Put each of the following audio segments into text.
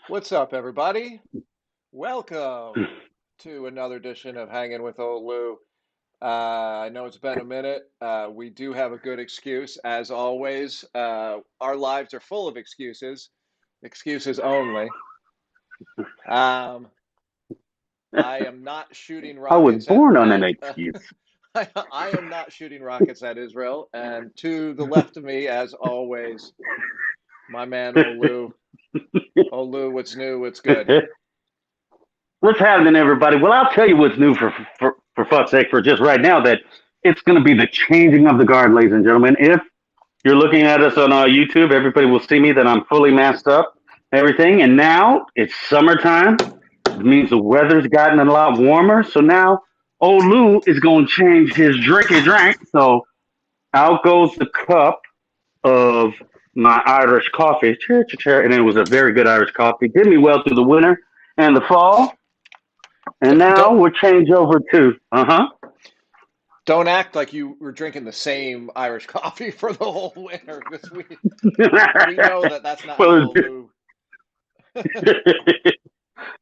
What's up, everybody? Welcome to another edition of Hanging with Old Lou. I know it's been a minute. We do have a good excuse, as always. Our lives are full of excuses, excuses only. Um, I am not shooting I was rockets born on an at excuse. I am not shooting rockets at Israel. And to the left of me, as always, my man Olu. Olu, what's new? What's good? What's happening, everybody? Well, I'll tell you what's new for fuck's sake, for just right now, that it's going to be the changing of the guard, ladies and gentlemen. If you're looking at us on YouTube, everybody will see me that I'm fully masked up, everything. And now it's summertime. It means the weather's gotten a lot warmer. So now old Lou is going to change his drinky drink. So out goes the cup of my Irish coffee. And it was a very good Irish coffee. Did me well through the winter and the fall. And now Don't we'll change over to Don't act like you were drinking the same Irish coffee for the whole winter, because we know that that's not how well, Olu.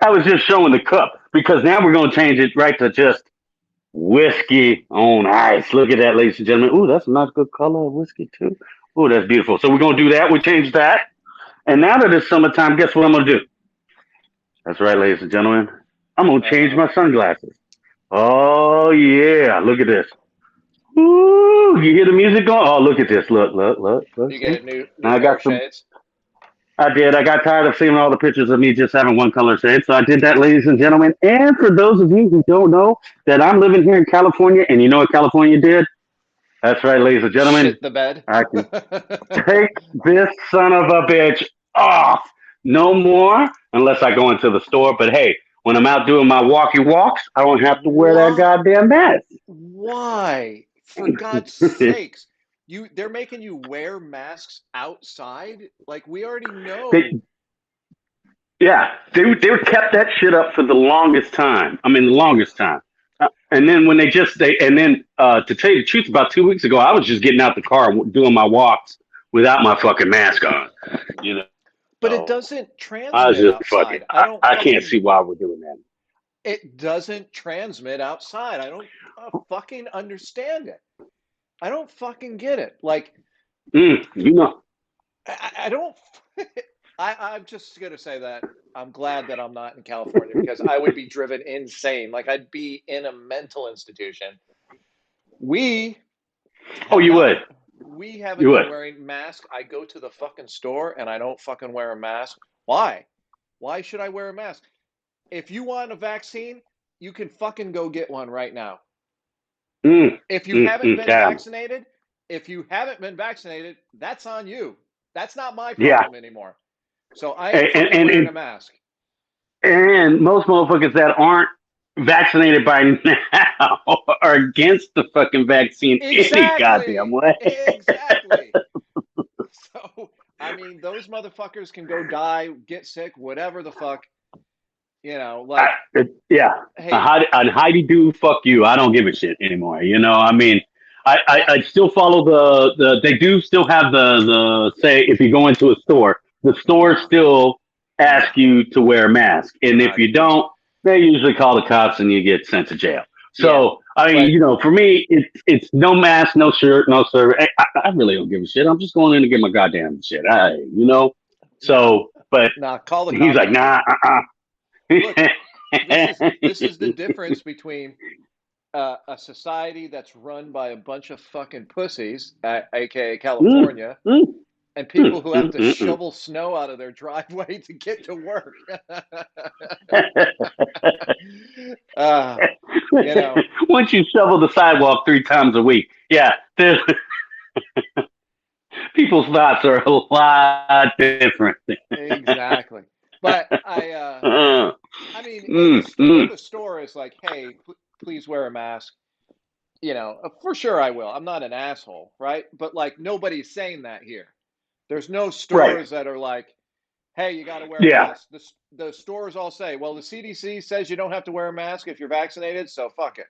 I was just showing the cup because now we're going to change it right to just whiskey on ice. Look at that, ladies and gentlemen. Ooh, that's a nice good color of whiskey too. Ooh, that's beautiful. So we're going to do that. We change that. And now that it's summertime, guess what I'm going to do? That's right, ladies and gentlemen. I'm going to change Uh-oh. my sunglasses. Oh, yeah. Look at this. Ooh, you hear the music going? Oh, look at this. Look. You See? get a new Now I pair got of some. shades. I did. I got tired of seeing all the pictures of me just having one color shade. So I did that, ladies and gentlemen. And for those of you who don't know that I'm living here in California, and you know what California did? That's right, ladies and gentlemen. Shit the bed. I can take this son of a bitch off. No more unless I go into the store. But hey, when I'm out doing my walkie walks, I don't have to wear that Why? goddamn mask. Why? For God's sakes. They're making you wear masks outside? Like we already they, know. yeah, they kept that shit up for the longest time. I mean, the longest time. And then when to tell you the truth, about 2 weeks ago, I was just getting out the car and doing my walks without my fucking mask on. You But it know, doesn't I was transmit just fucking. outside. I don't I can't fucking see why we're doing that. It doesn't transmit outside. I don't fucking understand it. I don't fucking get it. Like, You know, I don't. I'm just gonna say that I'm glad that I'm not in California because I would be driven insane. Like I'd be in a mental institution. We oh, have you not. would, We haven't you been would. wearing masks. I go to the fucking store and I don't fucking wear a mask. Why? Why should I wear a mask? If you want a vaccine, you can fucking go get one right now. If you haven't been Damn. vaccinated, if you haven't been vaccinated, that's on you. That's not my Yeah, problem anymore. So I and ain't and, fucking and wearing a and mask. and most motherfuckers that aren't vaccinated by now are against the fucking vaccine any goddamn Exactly. way. Exactly. So, I mean, those motherfuckers can go die, get sick, whatever the fuck, I, like, yeah, hey, a Heidi do fuck you. I don't give a shit anymore. You know, I mean, I, I still follow the. They do still have the say if you go into a store, the store no, still no, ask you to wear a mask, and if I, you don't, they usually call the cops and you get sent to jail. yeah, So I mean, but you know, for me, it's no mask, no shirt, no service. I really don't give a shit. I'm just going in to get my goddamn shit. You know. nah, So, but nah, call the he's cops like, on me. nah. Look, this is the difference between a society that's run by a bunch of fucking pussies, aka Mm, California, mm, and mm, people who have mm, to mm, mm. shovel snow out of their driveway to get to work. uh, you know, Once you shovel the sidewalk 3 times a week, yeah, people's thoughts are a lot different. exactly. But Uh, I mean, if mm. a store is like, "Hey, please wear a mask," for sure I will. I'm not an asshole, right? But like, nobody's saying that here. There's no Right. stores that are like, hey, you got to wear a Yeah. mask. The stores all say, well, the CDC says you don't have to wear a mask if you're vaccinated, so fuck it.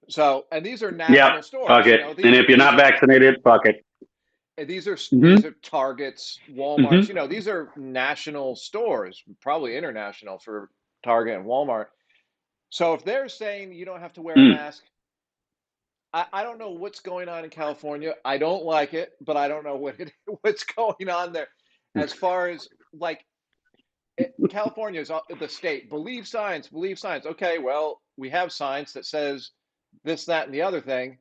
So, and these are Yep. national Fuck stores. it. And if you're These not are vaccinated, fuck it. Hmm. these are Targets, Hmm. Walmarts. These are national stores, probably international for Target and Walmart. So if they're saying you don't have to wear a Mm. mask, I don't know what's going on in California. I don't like it, but I don't know what's going on there. As far as like California is the state. Believe science, believe science. Okay, well, we have science that says this, that, and the other thing.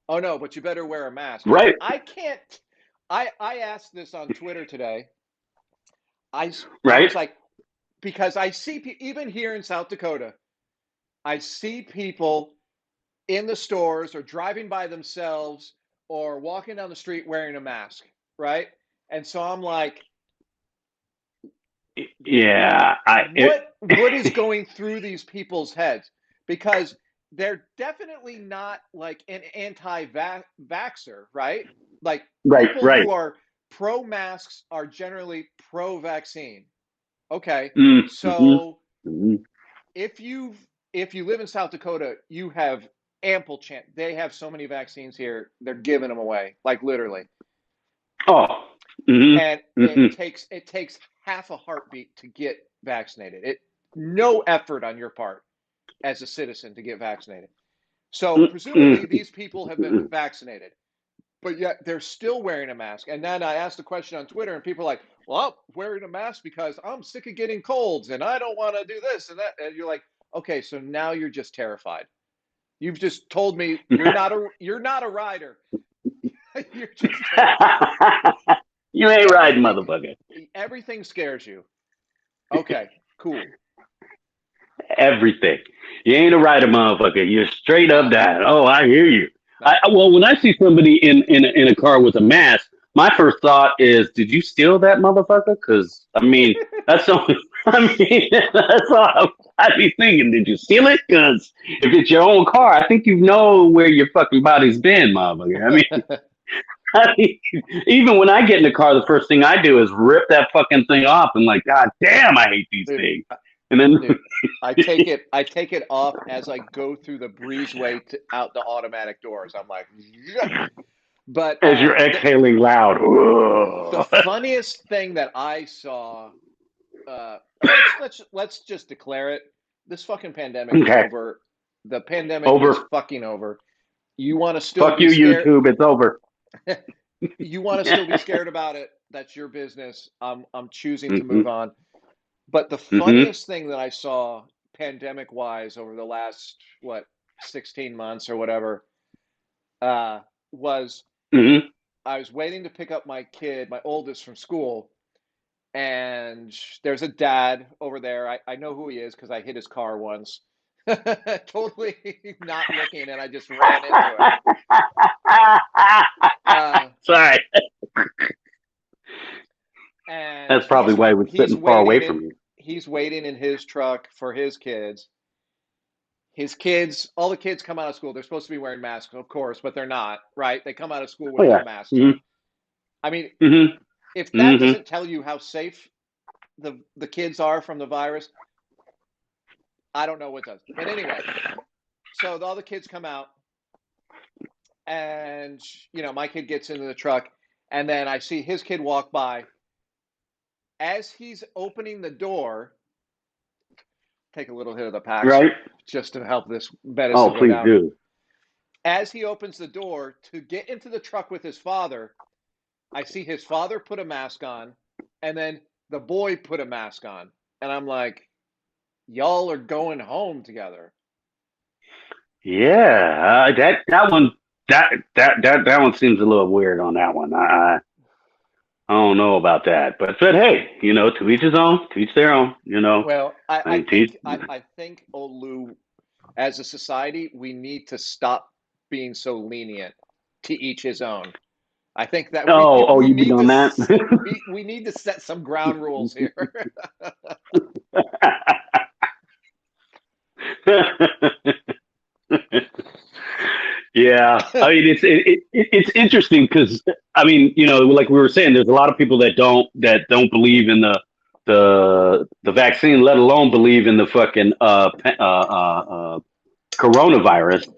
Oh no, but you better wear a mask. Right. I can't. I asked this on Twitter today. I Right. was like, because I see even here in South Dakota, I see people in the stores or driving by themselves or walking down the street wearing a mask, right? And so I'm like, Yeah. what is going through these people's heads? Because they're definitely not like an anti-vaxxer, right? Like Right. people Right. who are pro masks are generally pro vaccine. Okay. Mm-hmm. So Hmm. if you if you live in South Dakota, you have ample chance. They have so many vaccines here; they're giving them away, like literally. Oh. Hmm. And Hmm. it takes half a heartbeat to get vaccinated. No effort on your part as a citizen to get vaccinated. So presumably these people have been vaccinated, but yet they're still wearing a mask. And then I asked the question on Twitter, and people are like, "Well, I'm wearing a mask because I'm sick of getting colds, and I don't want to do this and that." And you're like, "Okay, so now you're just terrified. You've just told me you're not a rider. You're just terrified. You ain't right, Everything motherfucker. everything scares you." Okay, cool. Everything. You ain't a writer, motherfucker. You're straight up No, that. Oh, I hear you. no. Well, when I see somebody in a car with a mask, my first thought is, did you steal that motherfucker? Because I mean, that's so. I mean, that's all I'd be thinking. Did you steal it? Because if it's your own car, I think you know where your fucking body's been, motherfucker. I mean, I mean, even when I get in the car, the first thing I do is rip that fucking thing off and like, God damn, I hate these Dude, things. And then dude, I take it off as I go through the breezeway out the automatic doors. I'm like, yeah. But as you're exhaling loud. the funniest thing that I saw, let's just declare it. This fucking pandemic is Okay, over. The pandemic is over. fucking over. You want to still Fuck be you, scared? YouTube. It's over. You want to still be scared about it? That's your business. I'm choosing to Hmm. move on. But the Hmm. funniest thing that I saw pandemic wise over the last, what, 16 months or whatever, uh, was Hmm. I was waiting to pick up my kid, my oldest, from school. And there's a dad over there. I know who he is because I hit his car once. Totally not looking, and I just ran into him. Uh, Sorry. and That's probably why he was he's sitting far away waiting in from you. he's waiting in his truck for his kids. His kids, all the kids come out of school. They're supposed to be wearing masks, of course, but they're not, right? They come out of school Oh with no yeah. masks Hmm. on. I mean, Hmm. if that Hmm. doesn't tell you how safe the kids are from the virus, I don't know what does. But anyway, so all the kids come out, and my kid gets into the truck, and then I see his kid walk by. As he's opening the door, take a little hit of the Pax Right. just to help this Oh, medicine go please down. do. As he opens the door to get into the truck with his father, I see his father put a mask on, and then the boy put a mask on. And I'm like, y'all are going home together. Yeah. That one. That one seems a little weird on that one. I don't know about that, but hey, to each his own, to each their own. Well, I, I I mean, to each. think I think, Olu, as a society, we need to stop being so lenient. To each his own. I think that we Oh, we you be need to on that? we need to set some ground rules here. Yeah, I mean it's interesting because I mean like we were saying, there's a lot of people that don't believe in the vaccine, let alone believe in the fucking coronavirus.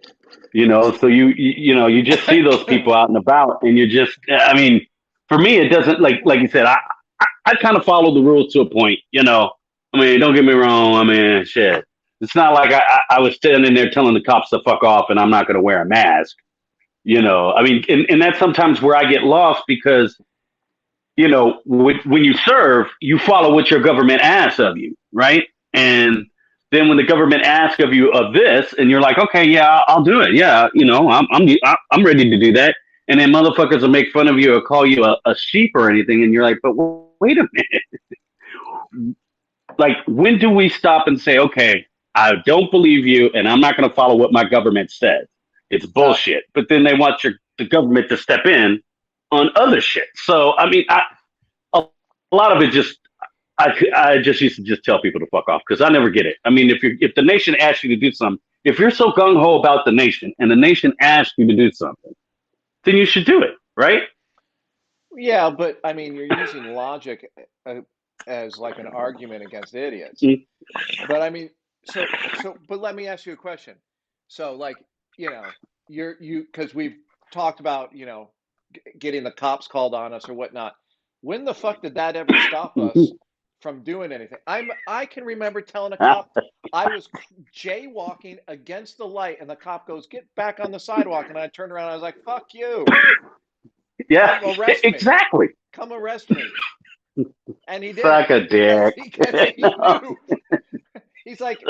So you just see those people out and about, and you just I mean. for me, it doesn't like you said. I kind of follow the rules to a point. I mean, don't get me wrong. I mean, shit. It's not like I was standing there telling the cops to fuck off and I'm not going to wear a mask. I mean, and that's sometimes where I get lost because when you serve, you follow what your government asks of you, right? And then when the government asks of you of this, and you're like, okay, yeah, I'll do it. Yeah, I'm ready to do that. And then motherfuckers will make fun of you or call you a sheep or anything, and you're like, but wait a minute. Like, when do we stop and say, okay, I don't believe you, and I'm not going to follow what my government says? It's Uh, bullshit. But then they want the government to step in on other shit. So I mean, a lot of it just I just used to just tell people to fuck off because I never get it. I mean, if the nation asks you to do something, if you're so gung ho about the nation and the nation asks you to do something, then you should do it, right? yeah, but I mean, you're using logic uh, as like an argument against idiots. Mm, But I mean, but let me ask you a question. So, like, because we've talked about, getting the cops called on us or whatnot. When the fuck did that ever stop us from doing anything? I can remember telling a cop I was jaywalking against the light, and the cop goes, "Get back on the sidewalk," and I turned around, and I was like, "Fuck you, yeah, come arrest me, exactly. come arrest me," and he did Suck a because dick. he knew. He's like,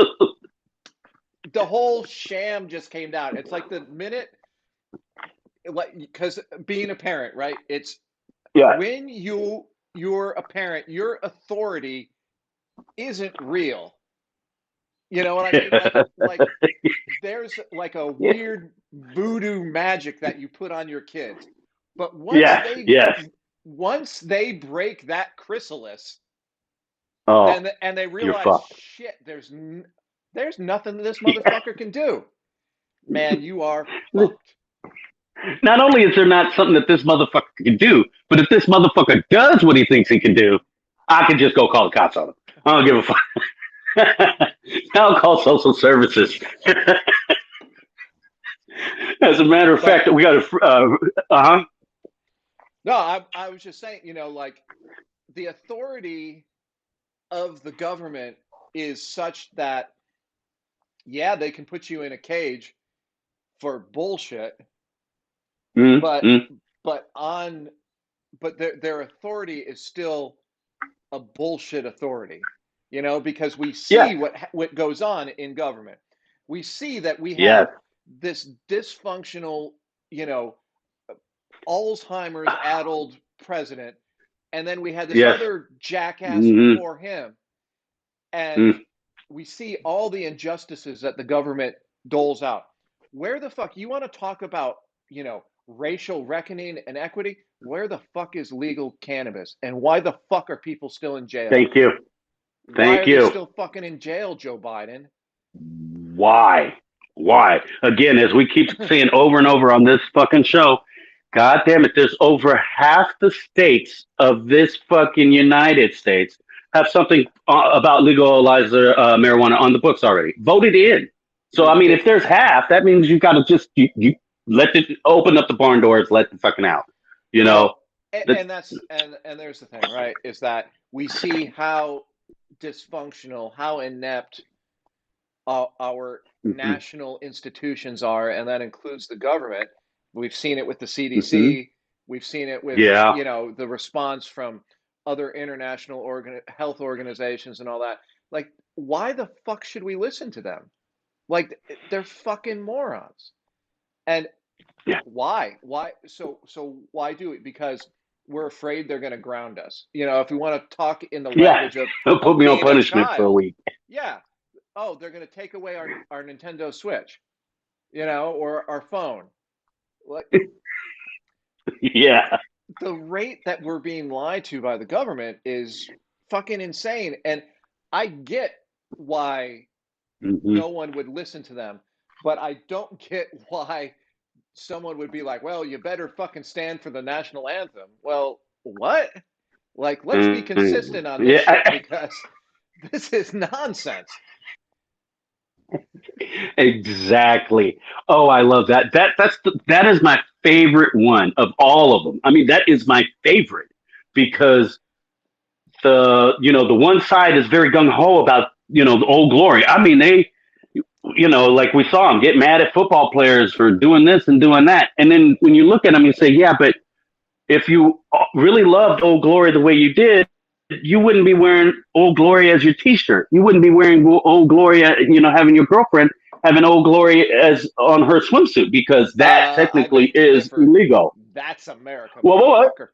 the whole sham just came down. It's like the minute, like, because being a parent, right? It's Yeah, when you're a parent, your authority isn't real. You know what I mean? Like there's like a yeah, weird voodoo magic that you put on your kids. But yes, yes. once they break that chrysalis, Oh, then and they you're realize, fucked. shit, there's nothing this motherfucker can do. Man, you are fucked. Not only is there not something that this motherfucker can do, but if this motherfucker does what he thinks he can do, I can just go call the cops on him. I don't give a fuck. I'll call social services. As a matter of But fact, we got a huh. no, I was just saying, like the authority of the government is such that, yeah, they can put you in a cage for bullshit, Mm, but mm, but on but their authority is still a bullshit authority, because we yes, see what goes on in government. We see that we yes, have this dysfunctional, you know, Alzheimer's addled president, and then we had this yes. other jackass Mm, before him, and mm. we see all the injustices that the government doles out. Where the fuck you want to talk about, racial reckoning and equity? Where the fuck is legal cannabis? And why the fuck are people still in jail? Thank you, Why thank are they you. still fucking in jail, Joe Biden? Why? Why? Again, as we keep saying over and over on this fucking show, God damn it, there's over half the states of this fucking United States have something about legalize marijuana on the books already, voted in. So, I mean, if there's half, that means you got to just, you let it open up the barn doors, let the fucking out. You know, Well, and that's and there's the thing, right? Is that we see how dysfunctional, how inept our mm-hmm, national institutions are, and that includes the government. We've seen it with the mm-hmm, CDC. We've seen it with, yeah, the response from other international health organizations and all that. Like, why the fuck should we listen to them? Like, they're fucking morons. And yeah, why so why do it? Because we're afraid they're going to ground us. If we want to talk in the yeah. language of Put me on being a punishment for a child, week. yeah. Oh, they're going to take away our Nintendo Switch, or our phone. Like, Yeah. the rate that we're being lied to by the government is fucking insane. And I get why Mm-hmm. no one would listen to them, but I don't get why someone would be like, well, you better fucking stand for the national anthem. Well, what? Like, let's be Mm-hmm. consistent on this shit Yeah. because this is nonsense. Exactly. Oh, I love that. That is my favorite one of all of them. I mean, that is my favorite because the one side is very gung ho about the Old Glory. I mean, they like we saw them get mad at football players for doing this and doing that, and then when you look at them, you say, yeah, but if you really loved Old Glory the way you did, you wouldn't be wearing Old Glory as your T-shirt. You wouldn't be wearing Old Glory, having your girlfriend having Old Glory as on her swimsuit because that I technically beg to is differ. illegal. That's America, Well, motherfucker.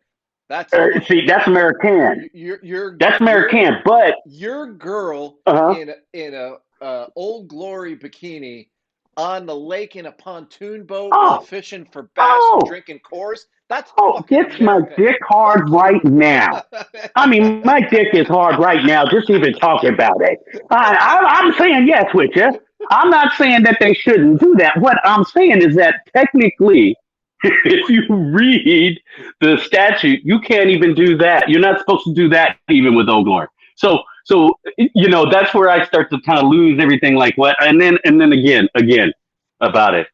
That's see, fucking that's American. your That's American. But your girl uh huh. in a Old Glory bikini on the lake in a pontoon boat while Oh, fishing for bass and oh, drinking Coors. That's oh, fucking gets my America. dick hard Fuck you. right now. I mean, my dick is hard right now just even talking about it. I'm saying yes with you. I'm not saying that they shouldn't do that. What I'm saying is that technically, if you read the statute, you can't even do that. You're not supposed to do that even with Old Glory. So that's where I start to kind of lose everything. Like what? And then again about it.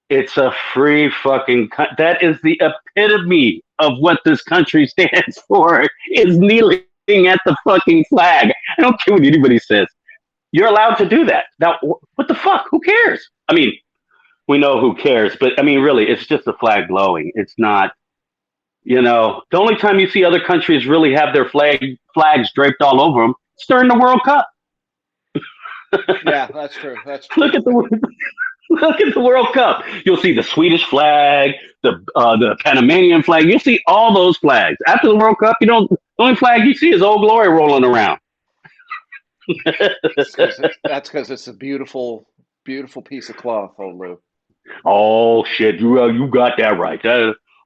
It's a free fucking. That is the epitome of what this country stands for. Is kneeling at the fucking flag. I don't care what anybody says. You're allowed to do that. Now, what the fuck? Who cares? I mean, we know who cares, but I mean, really, it's just a flag blowing. It's not. The only time you see other countries really have their flags draped all over them, it's during the World Cup. Yeah, that's true. That's Look true. at the Look at the World Cup. You'll see the Swedish flag, the Panamanian flag. You'll see all those flags. After the World Cup, the only flag you see is Old Glory rolling around. That's because it's a beautiful, beautiful piece of cloth, old Lou. Oh shit, you got that right.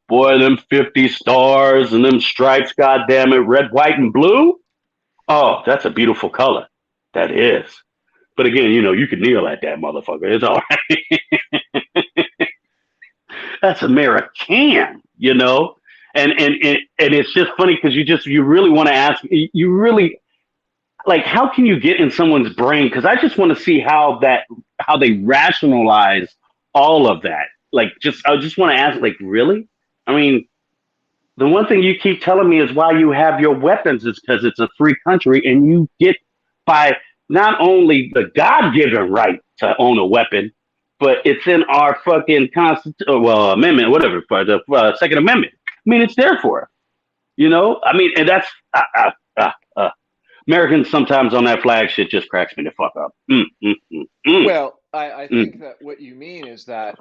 Boy, them 50 stars and them stripes, goddamn it, red, white, and blue. Oh, that's a beautiful color. That is. But again, you can kneel at that motherfucker. It's all that's American, and it's just funny because you really want to ask, you really like, how can you get in someone's brain? Because I just want to see how they rationalize all of that. Like, I just want to ask, like, really? I mean, the one thing you keep telling me is why you have your weapons is because it's a free country, and you get by not only the God-given right to own a weapon, but it's in our fucking amendment, whatever, for the Second Amendment. I mean, it's there for us. I mean, and that's Americans sometimes on that flag shit just cracks me the fuck up. Well, I think Mm. that what you mean is that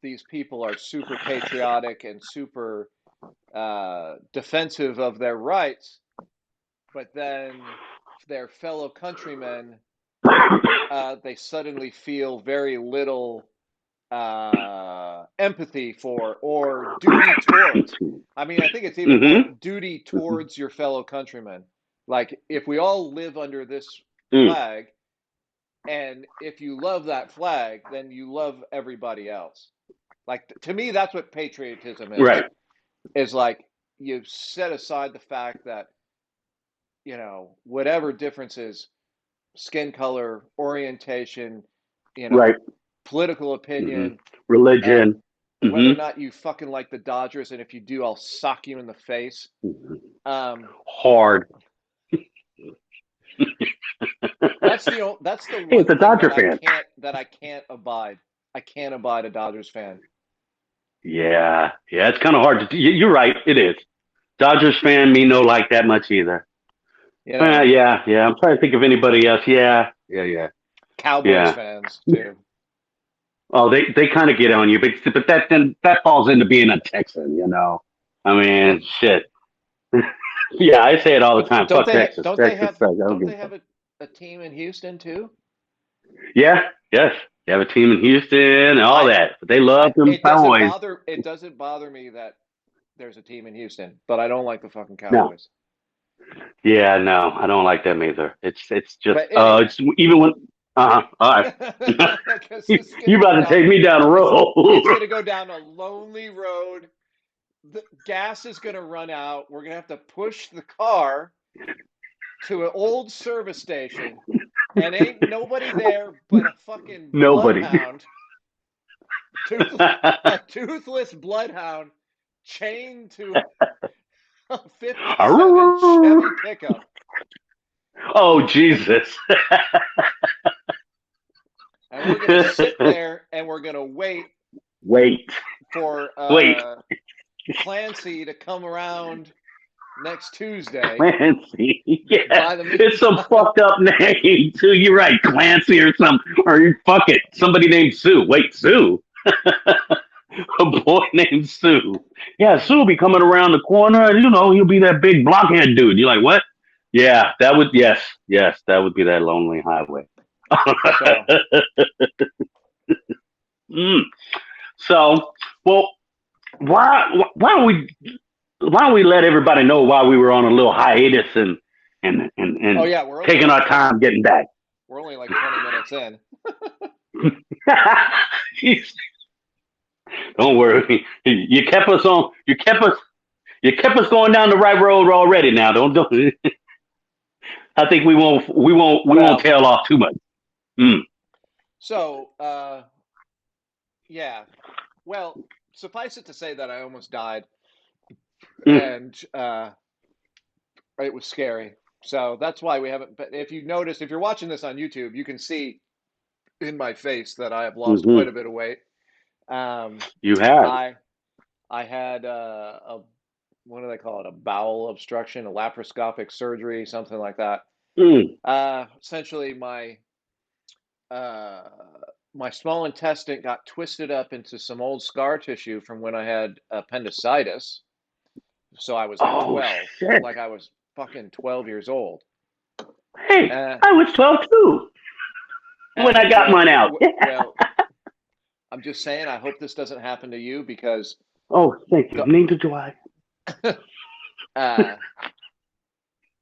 these people are super patriotic and super defensive of their rights, but then their fellow countrymen, they suddenly feel very little empathy for or duty towards. I mean, I think it's even more Mm-hmm. duty towards your fellow countrymen. Like, if we all live under this Mm. flag, and if you love that flag, then you love everybody else. Like, to me, that's what patriotism Right. is like you set aside the fact that, whatever differences, skin color, orientation, you Right. know, political Mm-hmm. opinion, uh, Religion. whether or Mm-hmm. not you fucking like the Dodgers, and if you do, I'll sock you in the face. Um, Hard. that's the Hey, it's one a thing Dodger fan. that I can't abide. I can't abide a Dodgers fan. Yeah. Yeah. It's kind of hard to. You're right. It is. Dodgers fan, me no like that much either. You know, Yeah. Yeah. I'm trying to think of anybody else. Yeah. Yeah. Yeah. Cowboys Yeah. fans too. Oh, they kind of get on you, but that falls into being a Texan. I mean, shit. Yeah, I say it all the But time. Fuck Texas. Texas sucks. I don't don't give they a fuck. have a team in Houston too? Yeah, yes. You have a team in Houston and all I that, but they love them Cowboys. it doesn't bother me that there's a team in Houston, but I don't like the fucking No, Cowboys. yeah, no, I don't like them either. It's just But anyway, it's even when all right. because You about to take me down the it's road. gonna go down a lonely road. The gas is gonna run out. We're gonna have to push the car to an old service station, and ain't nobody there but a fucking Nobody. bloodhound, a toothless bloodhound chained to a 57 Chevy pickup. Oh, Jesus. And we're gonna sit there and we're gonna wait Wait. for Wait. Clancy to come around next Tuesday. Clancy. Yeah. By the It's some meantime, fucked up name, too. You're right. Clancy or something. Or fuck it. Somebody named Sue. Wait, Sue? A boy named Sue. Yeah, Sue will be coming around the corner and, he'll be that big blockhead dude. You're like, what? Yeah, yes, that would be that lonely highway. so Mm. So, well, why don't we let everybody know why we were on a little hiatus oh and yeah, we're only taking like our 20 time getting back. we're only like 20 minutes in. Don't worry, you kept us on. You kept us going down the right road already. Now, don't. I think we won't Well, tail off too much. Mm. so yeah. Well, suffice it to say that I almost died, Mm. and it was scary. So that's why we haven't. But if you notice, if you're watching this on YouTube, you can see in my face that I have lost quite Hmm. a bit of weight. Um, You have. I I had a what do they call it? A bowel obstruction, a laparoscopic surgery, something like that. Mm. Essentially, uh, my small intestine got twisted up into some old scar tissue from when I had appendicitis. So I was like Oh 12, shit! like I was fucking 12 years old. Hey, Uh, I was 12 too when I and got mine out. well, I'm just saying, I hope this doesn't happen to you because Oh, thank you. the Neither do I. uh,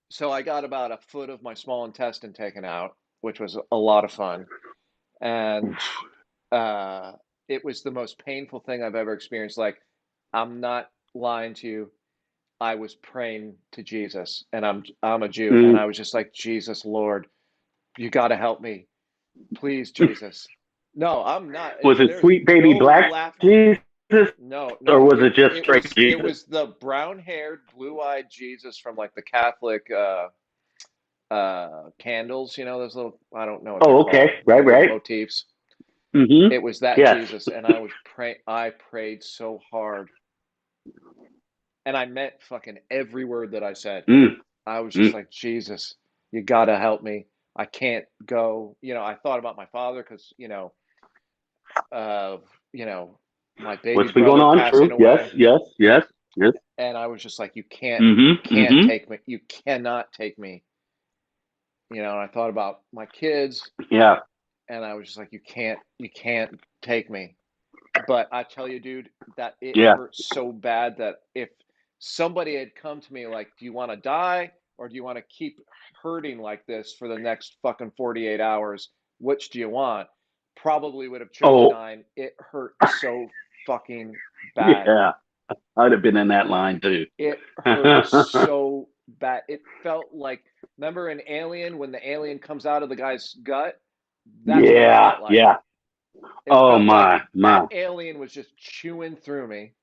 so I got about a foot of my small intestine taken out, which was a lot of fun. And uh, it was the most painful thing I've ever experienced. Like, I'm not lying to you. I was praying to Jesus, and I'm a Jew, and Mm. I was just like, Jesus, Lord, you got to help me, please, Jesus. No, I'm not. Was it There's sweet baby no black laugh. Jesus, No, or no. was it just straight It Jesus? was the brown-haired, blue-eyed Jesus from like the Catholic candles. You know those little. I don't know what they're Oh, called. okay. The Right, little right. motifs. Mm-hmm. It was that Yes. Jesus, and I was praying. I prayed so hard, and I meant fucking every word that I said. Mm. I was just Mm. like, Jesus, you gotta help me. I can't go. I thought about my father because uh, you know, my baby What's been going brother on? passing True. Yes. away, Yes. Yes. Yes. and I was just like, you Mm-hmm. can't Mm-hmm. take me. You cannot take me. And I thought about my kids, Yeah. and I was just like, you can't take me. But I tell you, dude, that it Yeah. hurt so bad that if somebody had come to me like, do you want to die or do you want to keep hurting like this for the next fucking 48 hours? Which do you want? Probably would have chose Oh. dying. It hurt so fucking bad. Yeah. I'd have been in that line too. It hurt so bad. It felt like, remember in Alien when the alien comes out of the guy's gut? That's what it Yeah. felt like. Yeah. It Oh felt like my. that My. alien was just chewing through me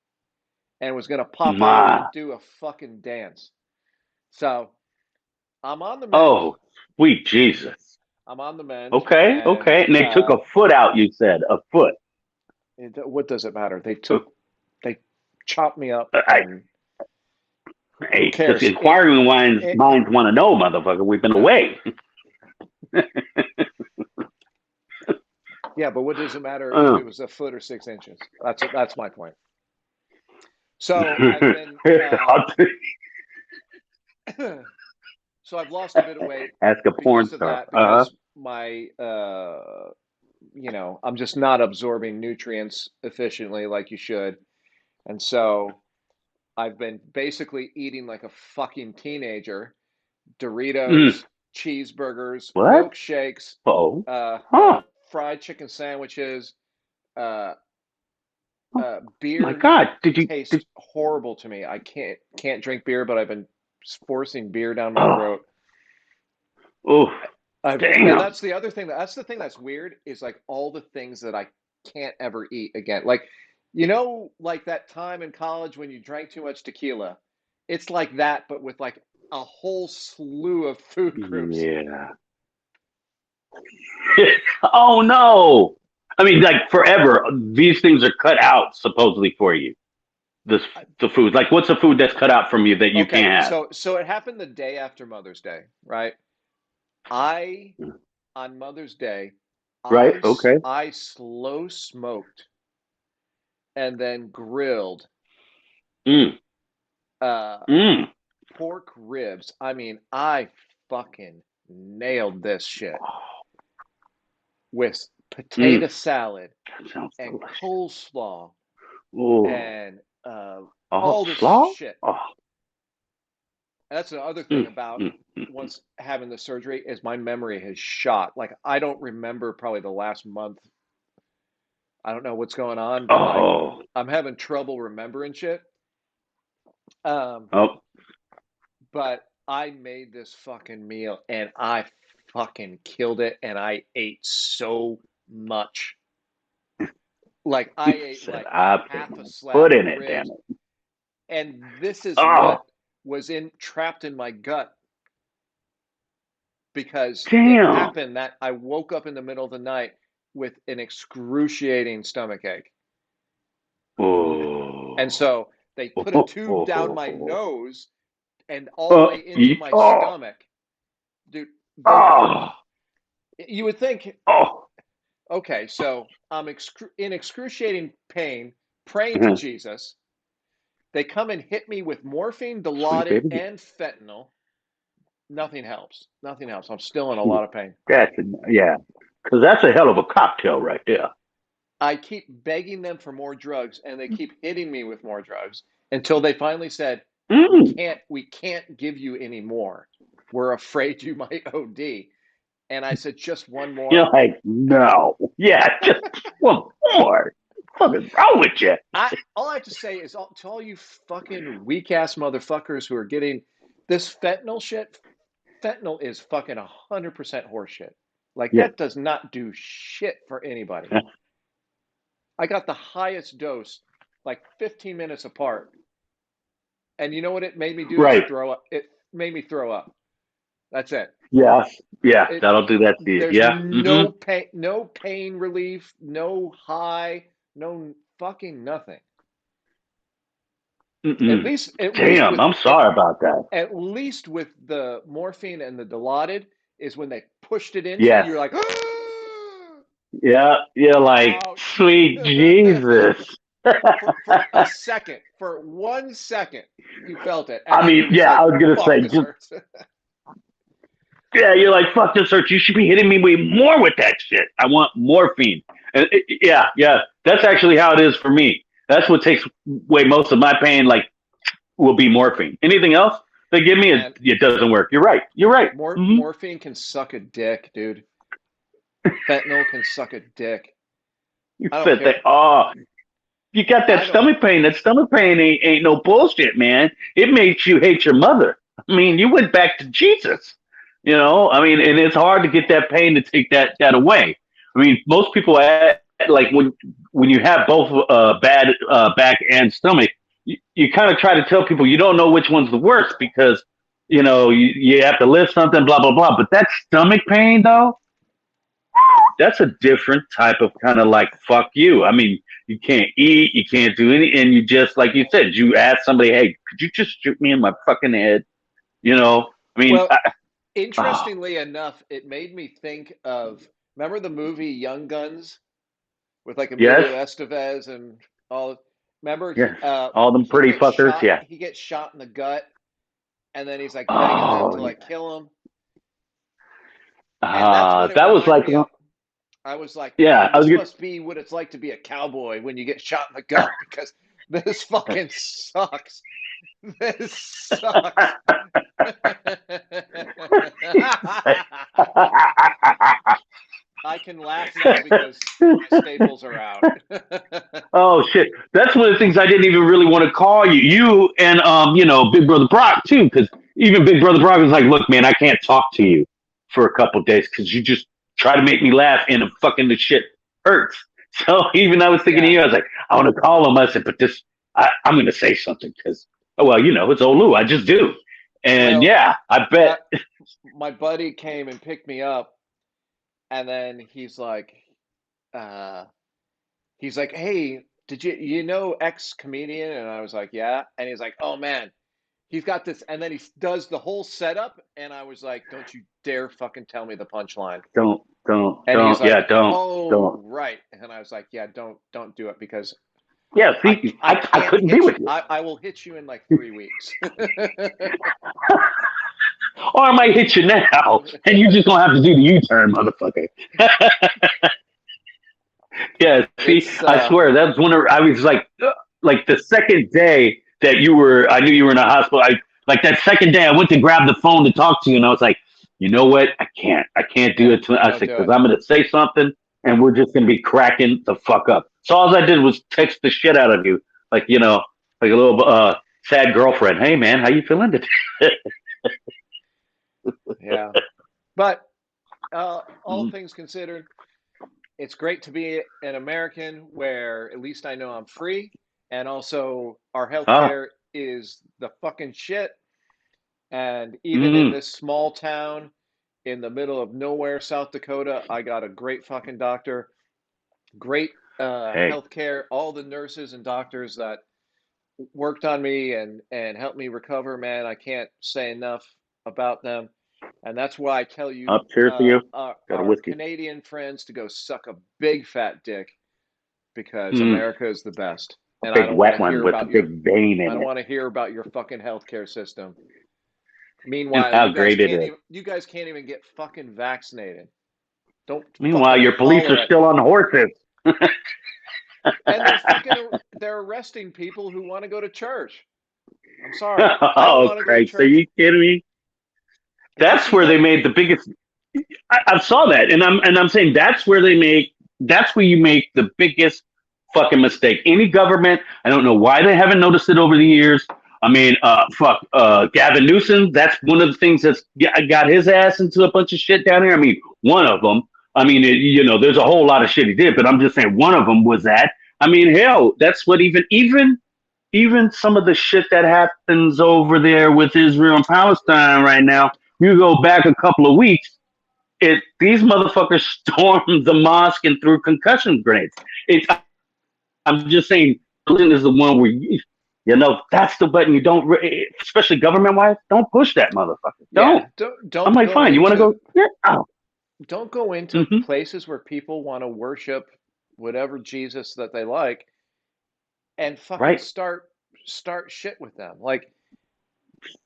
and was gonna pop out My. and do a fucking dance. So I'm on the mend. Oh, sweet Jesus. I'm on the mend, Okay. and Okay. And they took a foot out. You said a foot. what does it matter? They chopped me up, I, and who hey, because cares? inquiring It minds want to know, motherfucker. We've been away. yeah, but what does it matter if Uh. it was a foot or 6 inches? That's my point. So I've been so I've lost a bit of weight Ask a porn because of star. that, because my I'm just not absorbing nutrients efficiently like you should. And so I've been basically eating like a fucking teenager. Mm. Doritos, cheeseburgers, What? milkshakes, Oh. uh, Huh. fried chicken sandwiches, uh, Oh my beer God. Did tastes horrible to me. I can't drink beer, but I've been forcing beer down my oh. throat. Oh. And Damn. that's the other thing. That's the thing that's weird is like all the things that I can't ever eat again. Like, like that time in college when you drank too much tequila. It's like that, but with like a whole slew of food groups. Yeah. Oh no. I mean, like forever, these things are cut out supposedly for you. This the food. Like, what's a food that's cut out from you that you Okay, can't have? so it happened the day after Mother's Day, right? I on Mother's Day, Right? Okay. I slow smoked and then grilled Mm. uh Mm. pork ribs. I mean, I fucking nailed this shit with Mm. potato salad That sounds and delicious. coleslaw Oh. and Oh, all this slaw? shit. Oh. And that's the other thing Mm. about Mm. Mm. once having the surgery is my memory has shot. Like I don't remember probably the last month. I don't know what's going on, but like Oh. I'm having trouble remembering shit. Um, Oh. but I made this fucking meal and I fucking killed it and I ate so much. Like I ate Said like I put half my a foot slab of in it, damn ribs, it. and this is Oh. what was in trapped in my gut because it Damn. happened that I woke up in the middle of the night with an excruciating stomach ache. And Oh. so they put a Oh. tube Oh. down Oh. my Oh. nose and all the way into my Oh. stomach. Dude, they Oh. you would think, Oh. okay, so I'm in excruciating pain, praying to Mhm. Jesus. They come and hit me with morphine, Sweet Dilaudid, baby. and fentanyl. Nothing helps. Nothing helps. I'm still in a lot of pain. That's yeah. Because that's a hell of a cocktail right there. I keep begging them for more drugs, and they keep hitting me with more drugs until they finally said, Mm. we can't give you any more. We're afraid you might OD." And I said, "Just one You're more." like, no. Yeah, just one more. What is wrong with you? I All I have to say is to all you fucking weak ass motherfuckers who are getting this fentanyl shit. Fentanyl is fucking 100% horseshit. Like Yeah. that does not do shit for anybody. I got the highest dose, like 15 minutes apart, and you know what it made me do is Right. throw up. It made me throw up. That's it. Yeah. Yeah. It That'll do that to you. there's Yeah. Mm-hmm. no pain relief, no high, no fucking nothing. Mm-mm. At least Damn. with I'm sorry about that. at least with the morphine and the Dilaudid is when they pushed it into you, Yes. you're like, Yeah. You're like, ouch. sweet Jesus. For a second, for 1 second, you felt it, and I then mean, you're just yeah, I like, was gonna fuck, say, this just hurts. yeah, you're like, fuck this hurts. You should be hitting me way more with that shit. I want morphine. And yeah, yeah, that's actually how it is for me. That's what takes away most of my pain. Like, will be morphine. Anything else they give me, Man, it doesn't work. You're right. You're right. Mm-hmm. morphine can suck a dick, dude. Fentanyl can suck a dick. You I don't said that. care. Oh, you got that I don't. stomach pain. That stomach pain ain't no bullshit, man. It makes you hate your mother. I mean, you went back to Jesus. You know, I mean, and it's hard to get that pain to take that away. I mean, most people like when you have both bad back and stomach, you kind of try to tell people you don't know which one's the worst because you have to lift something, blah blah blah. But that stomach pain though, that's a different type of kind of like fuck you. I mean, you can't eat, you can't do any, and you just like you said, you ask somebody, hey, could you just shoot me in my fucking head? You know, I mean, Well, oh, interestingly enough, it made me think of remember the movie Young Guns with like yes, Emilio Estevez and all. Remember yes, all them pretty fuckers, yeah. he gets shot in the gut, and then he's like begging them Oh, to like yeah. kill him, and that's what it That was reminded like, me of. I was like, yeah, man, I was this good. must be what it's like to be a cowboy when you get shot in the gut because this fucking sucks. This sucks. I can laugh now because my staples are out. Oh shit, that's one of the things I didn't even really want to call you. You and Big Brother Brock too, because even Big Brother Brock was like, "Look, man, I can't talk to you for a couple of days because you just try to make me laugh and fucking the shit hurts. So even I was thinking of Yeah. you, I was like, I want to call him. I said, but I'm going to say something because, oh, well, it's old Lou. I just do. And Well, yeah, I bet. my my buddy came and picked me up, and then uh, he's like, "Hey, did you know X comedian?" And I was like, "Yeah." And he's like, "Oh man, he's got this." And then he does the whole setup, and I was like, "Don't you dare fucking tell me the punchline." And he's like, Yeah, don't. "Oh, right." And I was like, "Yeah, don't do it because Yeah, I see, I I can't couldn't be hit you. with you. I will hit you in like 3 weeks." Or I might hit you now, and you're just going to have to do the U-turn, motherfucker. Yeah, see, It's I swear that was one of I was like the second day that I knew you were in a hospital. Like that second day, I went to grab the phone to talk to you, and I was like, you know what? I can't do yeah, it. I don't said do because it. I'm going to say something, and we're just going to be cracking the fuck up. So all I did was text the shit out of you, like like a little sad girlfriend. Hey man, how you feeling today? Yeah. But all things considered, it's great to be an American where at least I know I'm free, and also our Ah, healthcare is the fucking shit. And even in mm, this small town in the middle of nowhere, South Dakota, I got a great fucking doctor, great hey, healthcare. All the nurses and doctors that worked on me and helped me recover, man, I can't say enough about them. And that's why I tell you, up, cheers to you. Got a our whiskey. Canadian friends to go suck a big fat dick because Mm, America is the best. a And I big don't want to wet hear one with a about your big vein I in don't it, want to hear about your fucking healthcare system. and Meanwhile, how great it is. you guys can't even get fucking vaccinated. Don't Meanwhile, fucking your police are holler at still me. on horses. And they're arresting people who want to go to church. I'm sorry. I don't Oh, want to go to Christ. Are church. you kidding me? Did you That's see where they that? made the biggest. I saw that, and I'm saying that's where you make the biggest fucking mistake. Any government, I don't know why they haven't noticed it over the years. I mean, Gavin Newsom. That's one of the things that's got his ass into a bunch of shit down here. I mean, one of them. I mean, there's a whole lot of shit he did, but I'm just saying one of them was that. I mean, hell, that's what even some of the shit that happens over there with Israel and Palestine right now. You go back a couple of weeks, these motherfuckers stormed the mosque and threw concussion grenades. I'm just saying, religion is the one where that's the button you don't, especially government wise, don't push that motherfucker. Don't. Yeah, I'm like, fine. You want to go? Yeah. Oh. don't go into Mm-hmm. places where people want to worship whatever Jesus that they like and fucking Right. start shit with them. Like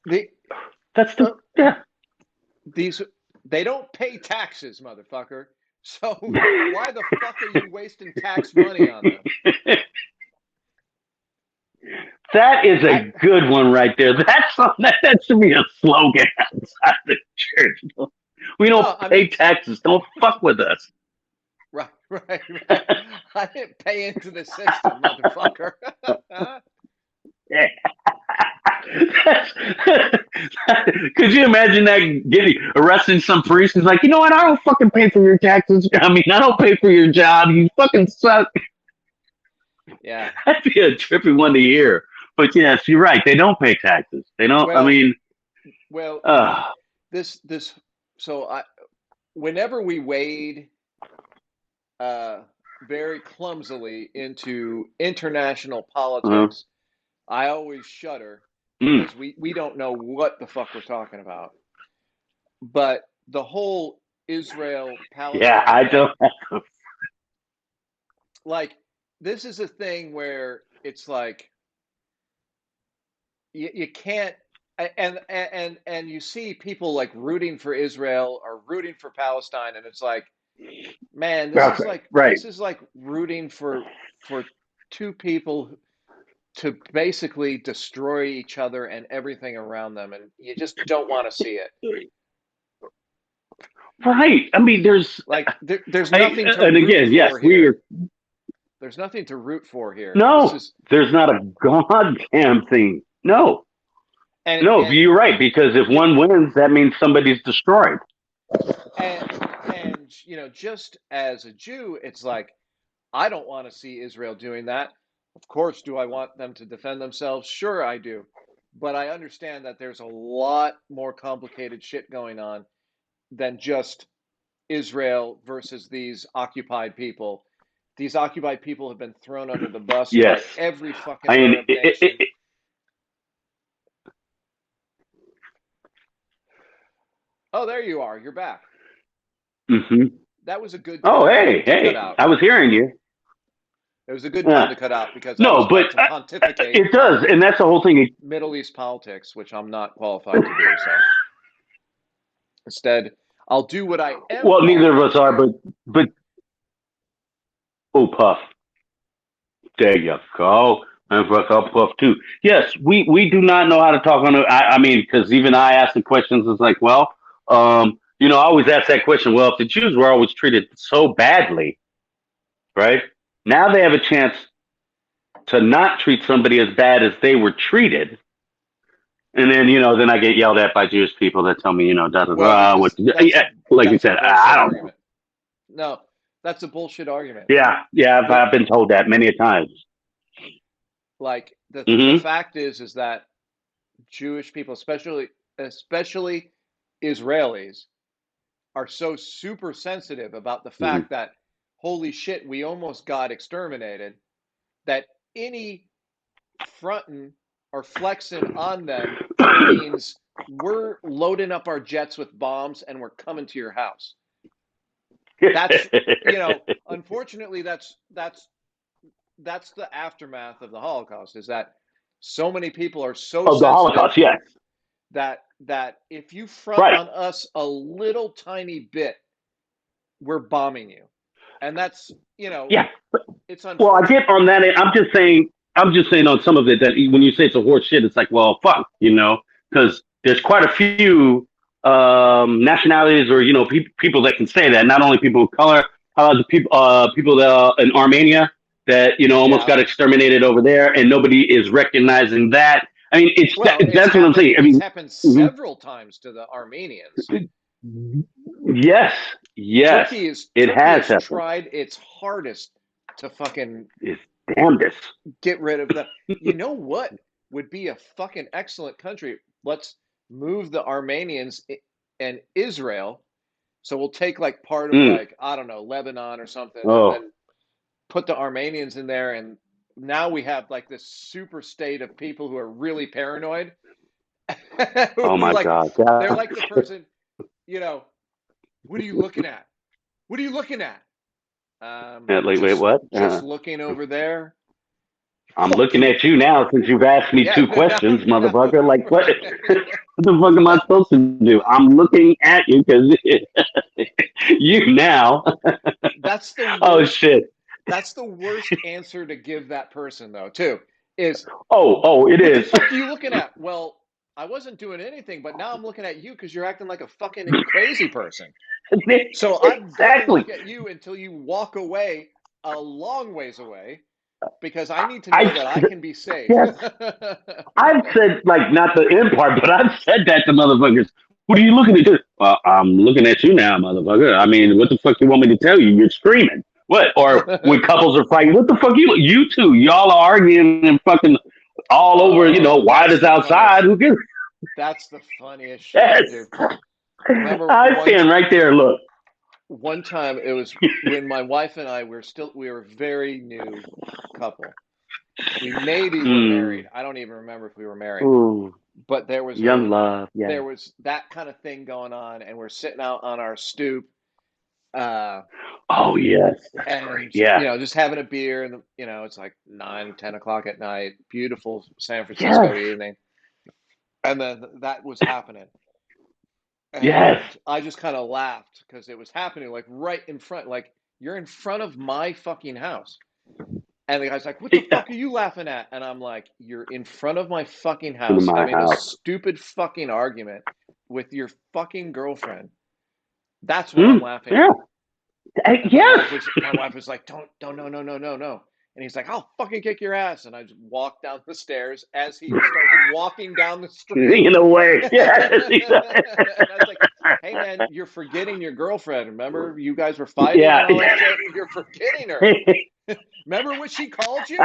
the That's uh, yeah. these they don't pay taxes, motherfucker. So why the fuck are you wasting tax money on them? That is I a good one right there. That should be a slogan outside the church. We don't no, I pay mean taxes. Don't fuck with us. right. I didn't pay into the system, motherfucker. Yeah. Could you imagine that getting arresting some priest? He's like, you know what? I don't fucking pay for your taxes. I mean, I don't pay for your job. You fucking suck. Yeah. That'd be a trippy one to hear. But yes, you're right. They don't pay taxes. They don't. I Well, mean, well, uh, this so I whenever we wade uh, very clumsily into international uh, politics, I always shudder mm, because we don't know what the fuck we're talking about. But the whole Israel yeah, Palestine I thing, don't. like this is a thing where it's like you can't and you see people like rooting for Israel or rooting for Palestine, and it's like, man, Okay, right. this is like rooting for two people to basically destroy each other and everything around them, and you just don't want to see it. Right. I mean, Like there's nothing to and root again, yes, for we are. here. There's nothing to root for here. This No, is there's not a goddamn thing. No, and no, and you're right because if you one wins, that means somebody's destroyed. And just as a Jew, it's like I don't want to see Israel doing that. Of course, do I want them to defend themselves? Sure, I do. But I understand that there's a lot more complicated shit going on than just Israel versus these occupied people. These occupied people have been thrown under the bus Yes. by every fucking I mean, Arab nation. Oh, there you are. You're back. mhm. That was a good Oh, time hey, to cut hey, out. I was hearing you. It was a good time Yeah. to cut out because I was No, but about to pontificate it does, on and that's the whole thing. Middle East politics, which I'm not qualified to do. So instead, I'll do what I am Well, neither of qualified us to are, do. but oh, Puff, there you go. And for a Puff too. Yes, we do not know how to talk on it. I mean, because even I ask the questions. It's like, well, I always ask that question. Well, if the Jews were always treated so badly, right? Now they have a chance to not treat somebody as bad as they were treated. And then, then I get yelled at by Jewish people that tell me, da da Well, da. because Yeah, like you that's a said, I bullshit don't know. argument. No, that's a bullshit argument. Yeah, yeah, The I've been told that many a times. like the Hmm. fact is that Jewish people, especially Israelis, are so super sensitive about the Hmm. fact that holy shit, we almost got exterminated. That any fronting or flexing on them means we're loading up our jets with bombs and we're coming to your house. That's unfortunately that's the aftermath of the Holocaust is that so many people are so Of the sensitive Holocaust, yes. that if you front Right. on us a little tiny bit, we're bombing you. And that's, Yeah. it's Well, I get unfortunate. on that. I'm just saying on some of it that when you say it's a horse shit, it's like, well, fuck, because there's quite a few nationalities or people that can say that. Not only people of color, the people that in Armenia that almost Yeah. got exterminated over there, and nobody is recognizing that. I mean, Well, that's what I'm saying. I it's mean, happened mhm. several times to the Armenians. Yes, yes, it Turkey has has happened. tried its hardest to fucking It's damnedest. get rid of the. You know what would be a fucking excellent country? Let's move the Armenians and Israel. So we'll take like part of Mm. like I don't know Lebanon or something, and Oh, then put the Armenians in there, and now we have like this super state of people who are really paranoid. oh my Like God. they're God. like the person, you know, what are you looking at? What are you looking at? Wait, what? Just looking over there. I'm looking Fucking at you now since you've asked me yeah. two questions, Now, motherfucker. Like, what? What the fuck am I supposed to do? I'm looking at you because you now. that's the Oh worst. shit. That's the worst answer to give that person though. Too is Oh, it what the is. fuck are you looking at? Well, I wasn't doing anything, but now I'm looking at you because you're acting like a fucking crazy person. So I'm gonna Exactly. look at you until you walk away a long ways away because I need to know I that I can be safe. yes. I've said like not the end part, but I've said that to motherfuckers. What are you looking at? Well, I'm looking at you now, motherfucker. I mean, what the fuck you want me to tell you? You're screaming. What? Or when couples are fighting, what the fuck you two? Y'all are arguing and fucking all over. Oh, Why that's does the outside? funniest. Who gives? That's the funniest shit, Yes. dude. Remember I stand right there. Look. one time it was when my wife and I we were a very new couple. We maybe were Mm. married. I don't even remember if we were married. Ooh, But young love. there Yeah. was that kind of thing going on and we're sitting out on our stoop uh Oh yes, that's great. and Yeah. just having a beer and it's like 9, 10 o'clock at night, beautiful San Yes. Francisco evening, and then that was happening, Yes. and I just kind of laughed because it was happening like right in front, like you're in front of my fucking house. And the guy's like, what the Yeah. fuck are you laughing at? And I'm like, you're in front of my fucking In house my having a house. stupid fucking argument with your fucking girlfriend. That's what I'm Mm. laughing Yeah. at. And Yes. my wife was like, don't, no, no, no, no, no. And he's like, I'll fucking kick your ass. And I just walked down the stairs as he started walking down the street. In a way. And Yes. I was like, hey man, you're forgetting your girlfriend. Remember, you guys were fighting and Yeah. all that shit. You're forgetting her. Remember what she called you?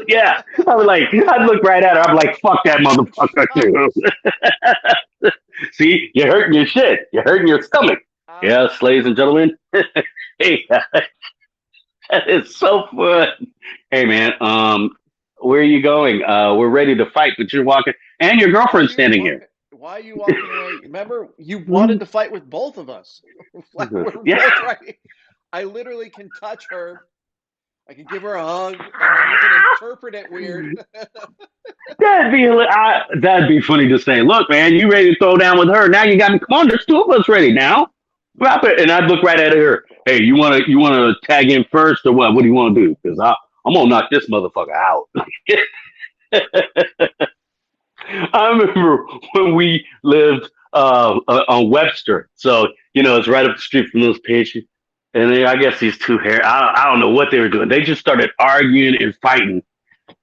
Yeah. I was like, I'd look right at her. I'm like, fuck that motherfucker too. See, you're hurting your shit. You're hurting your stomach. Uh, Yes, ladies and gentlemen. Hey, that is so fun. Hey man, where are you going? We're ready to fight, but you're walking and your why are girlfriend's you standing here. walking? Why are you walking away? Remember, you wanted Mhm. to fight with both of us. Like we're Yeah, both right. I literally can touch her. I can give her a hug, and then you can interpret it weird. that'd be funny to say. Look, man, you ready to throw down with her? Now you got me. Come on, there's two of us ready now. Drop it. And I'd look right at her. Hey, you wanna tag in first or what? What do you want to do? Because I'm gonna knock this motherfucker out. I remember when we lived on Webster, so it's right up the street from those patients. And I guess these two hair, I don't know what they were doing. They just started arguing and fighting.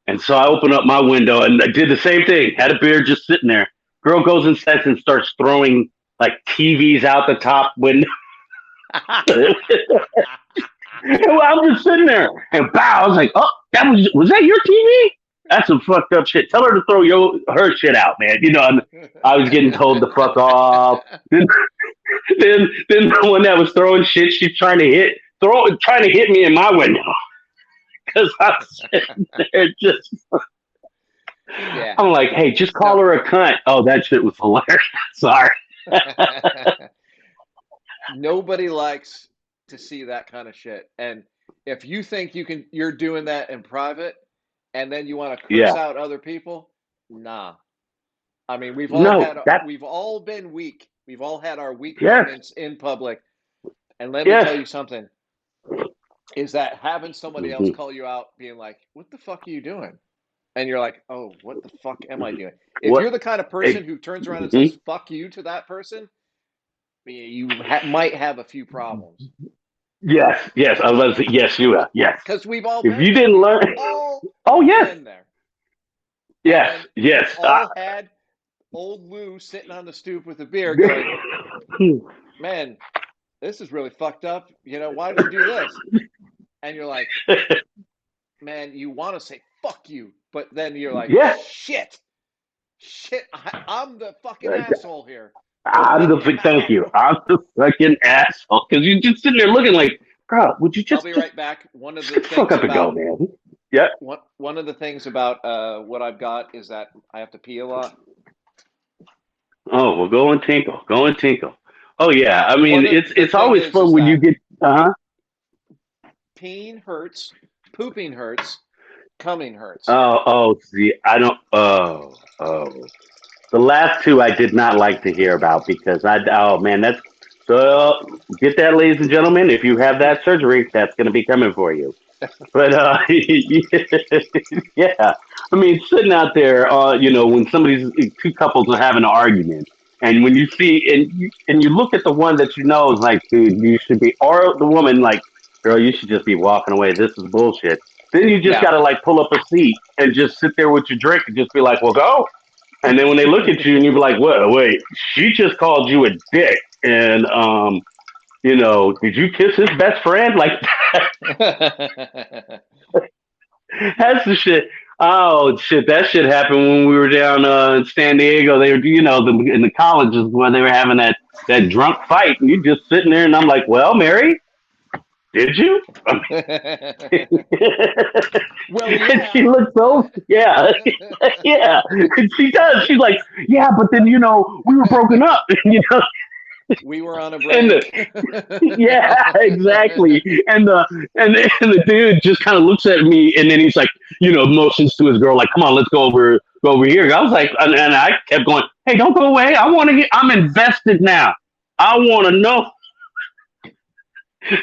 And so I opened up my window and I did the same thing. Had a beer just sitting there. Girl goes inside and starts throwing like TVs out the top window. And I'm just sitting there and bow. I was like, oh, was that your TV? That's some fucked up shit. Tell her to throw her shit out, man. And I was getting told to fuck off. Then, then the one that was throwing shit, she's trying to hit me in my window because I'm sitting there just. Yeah. I'm like, hey, just call No. her a cunt. Oh, that shit was hilarious. Sorry. Nobody likes to see that kind of shit. And if you think you're doing that in private and then you want to curse Yeah. out other people, nah. I mean, No, we've all been weak. We've all had our weak yes, moments in public. And let me yes. tell you something, is that having somebody else Hmm. call you out being like, "What the fuck are you doing?" And you're like, "Oh, what the fuck am I doing?" If What? you're the kind of person who turns around and Mhm. says "fuck you" to that person, you might have a few problems. Yes, yes. I was about to say, yes, you are. Yes. Because we've all If been you there. didn't We've learn, all oh, yes, been there. yes, And we've yes. all had old Lou sitting on the stoop with a beer going, man, this is really fucked up. Why did you do this? And you're like, man, you want to say fuck you. But then you're like, Yes. shit, I'm the fucking asshole here. I'm What the the thank hell? you. I'm the fucking asshole because you're just sitting there looking like, bro, would you I'll just be just right back. One of the sit the fuck things up and go, about man? Yeah. one of the things about what I've got is that I have to pee a lot. Oh, well, go and tinkle. Go and tinkle. Oh yeah. I mean, One of it's the it's thing always is fun when you that get. Uh peeing hurts, pooping hurts, coming hurts. oh. See, I don't. Oh. The last two I did not like to hear about because oh man, that's so get that, ladies and gentlemen. If you have that surgery, that's going to be coming for you. But yeah, I mean, sitting out there, when two couples are having an argument, and when you see and you look at the one that is like, dude, you should be, or the woman like, girl, you should just be walking away. This is bullshit. Then you just Yeah. got to like pull up a seat and just sit there with your drink and just be like, well, go. And then when they look at you and you be like, "What? Wait, she just called you a dick." And did you kiss his best friend? Like that's the shit. Oh shit, that shit happened when we were down in San Diego. They were, in the colleges where they were having that drunk fight, and you just sitting there, and I'm like, "Well, Mary, did you?" Well, And she yeah. looks so yeah, yeah. And she does. She's like, "Yeah, but then we were broken up." We were on a And the break. Yeah, exactly. And the dude just kind of looks at me, and then he's like, motions to his girl, like, "Come on, let's go over here." I was like, and I kept going, "Hey, don't go away. I want to get. I'm invested now. I want to know,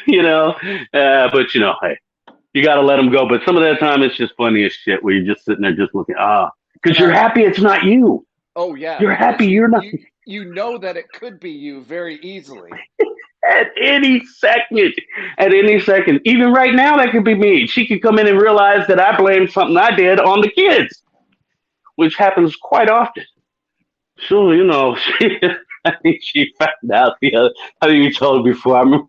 you know." But hey, you got to let them go. But some of that time, it's just funny as shit where you're just sitting there, just looking, because you're Uh, happy it's not you. oh yeah, You're because happy you you're not. you you know that it could be you very easily. At any second, at any second, even right now, that could be me. She could come in and realize that I blamed something I did on the kids, which happens quite often. So, I think she found out the other. I think you told her before. I remember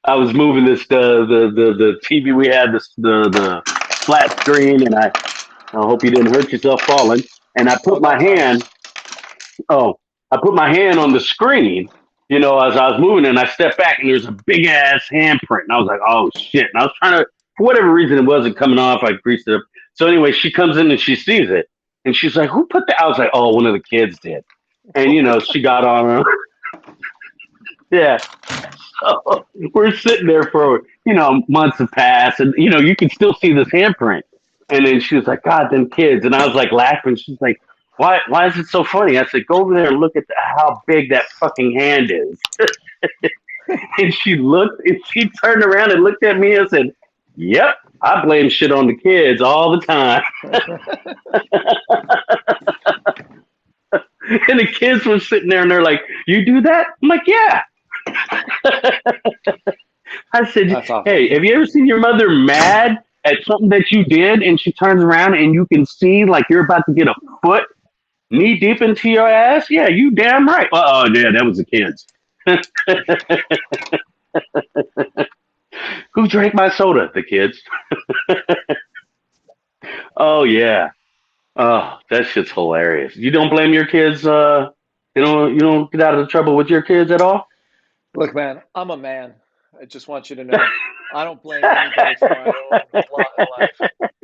I was moving this the TV we had, this the flat screen, and I hope you didn't hurt yourself falling. And I Oh put no, my hand. Oh, I put my hand on the screen. As I was moving, and I stepped back, and there's a big ass handprint, and I was like, "Oh shit!" And I was trying to, for whatever reason, it wasn't coming off. I greased it up. So anyway, she comes in and she sees it, and she's like, "Who put that?" I was like, "Oh, one of the kids did." And she got on her. Yeah. So we're sitting there for months have passed, and you can still see this handprint. And then she was like, "God, them kids," and I was like laughing. She's like, "Why is it so funny?" I said, "Go over there and look at how big that fucking hand is." And she looked, and she turned around and looked at me and said, "Yep, I blame shit on the kids all the time." And the kids were sitting there and they're like, "You do that?" I'm like, "Yeah." I said, that's awesome. "Hey, have you ever seen your mother mad at something that you did and she turns around and you can see like you're about to get a foot knee deep into your ass?" "Yeah, you damn right." "Oh, yeah, that was the kids." "Who drank my soda?" "The kids." "Oh, yeah." Oh, that shit's hilarious. You don't blame your kids, you don't get out of the trouble with your kids at all? Look, man, I'm a man. I just want you to know I don't blame anybody for my own lot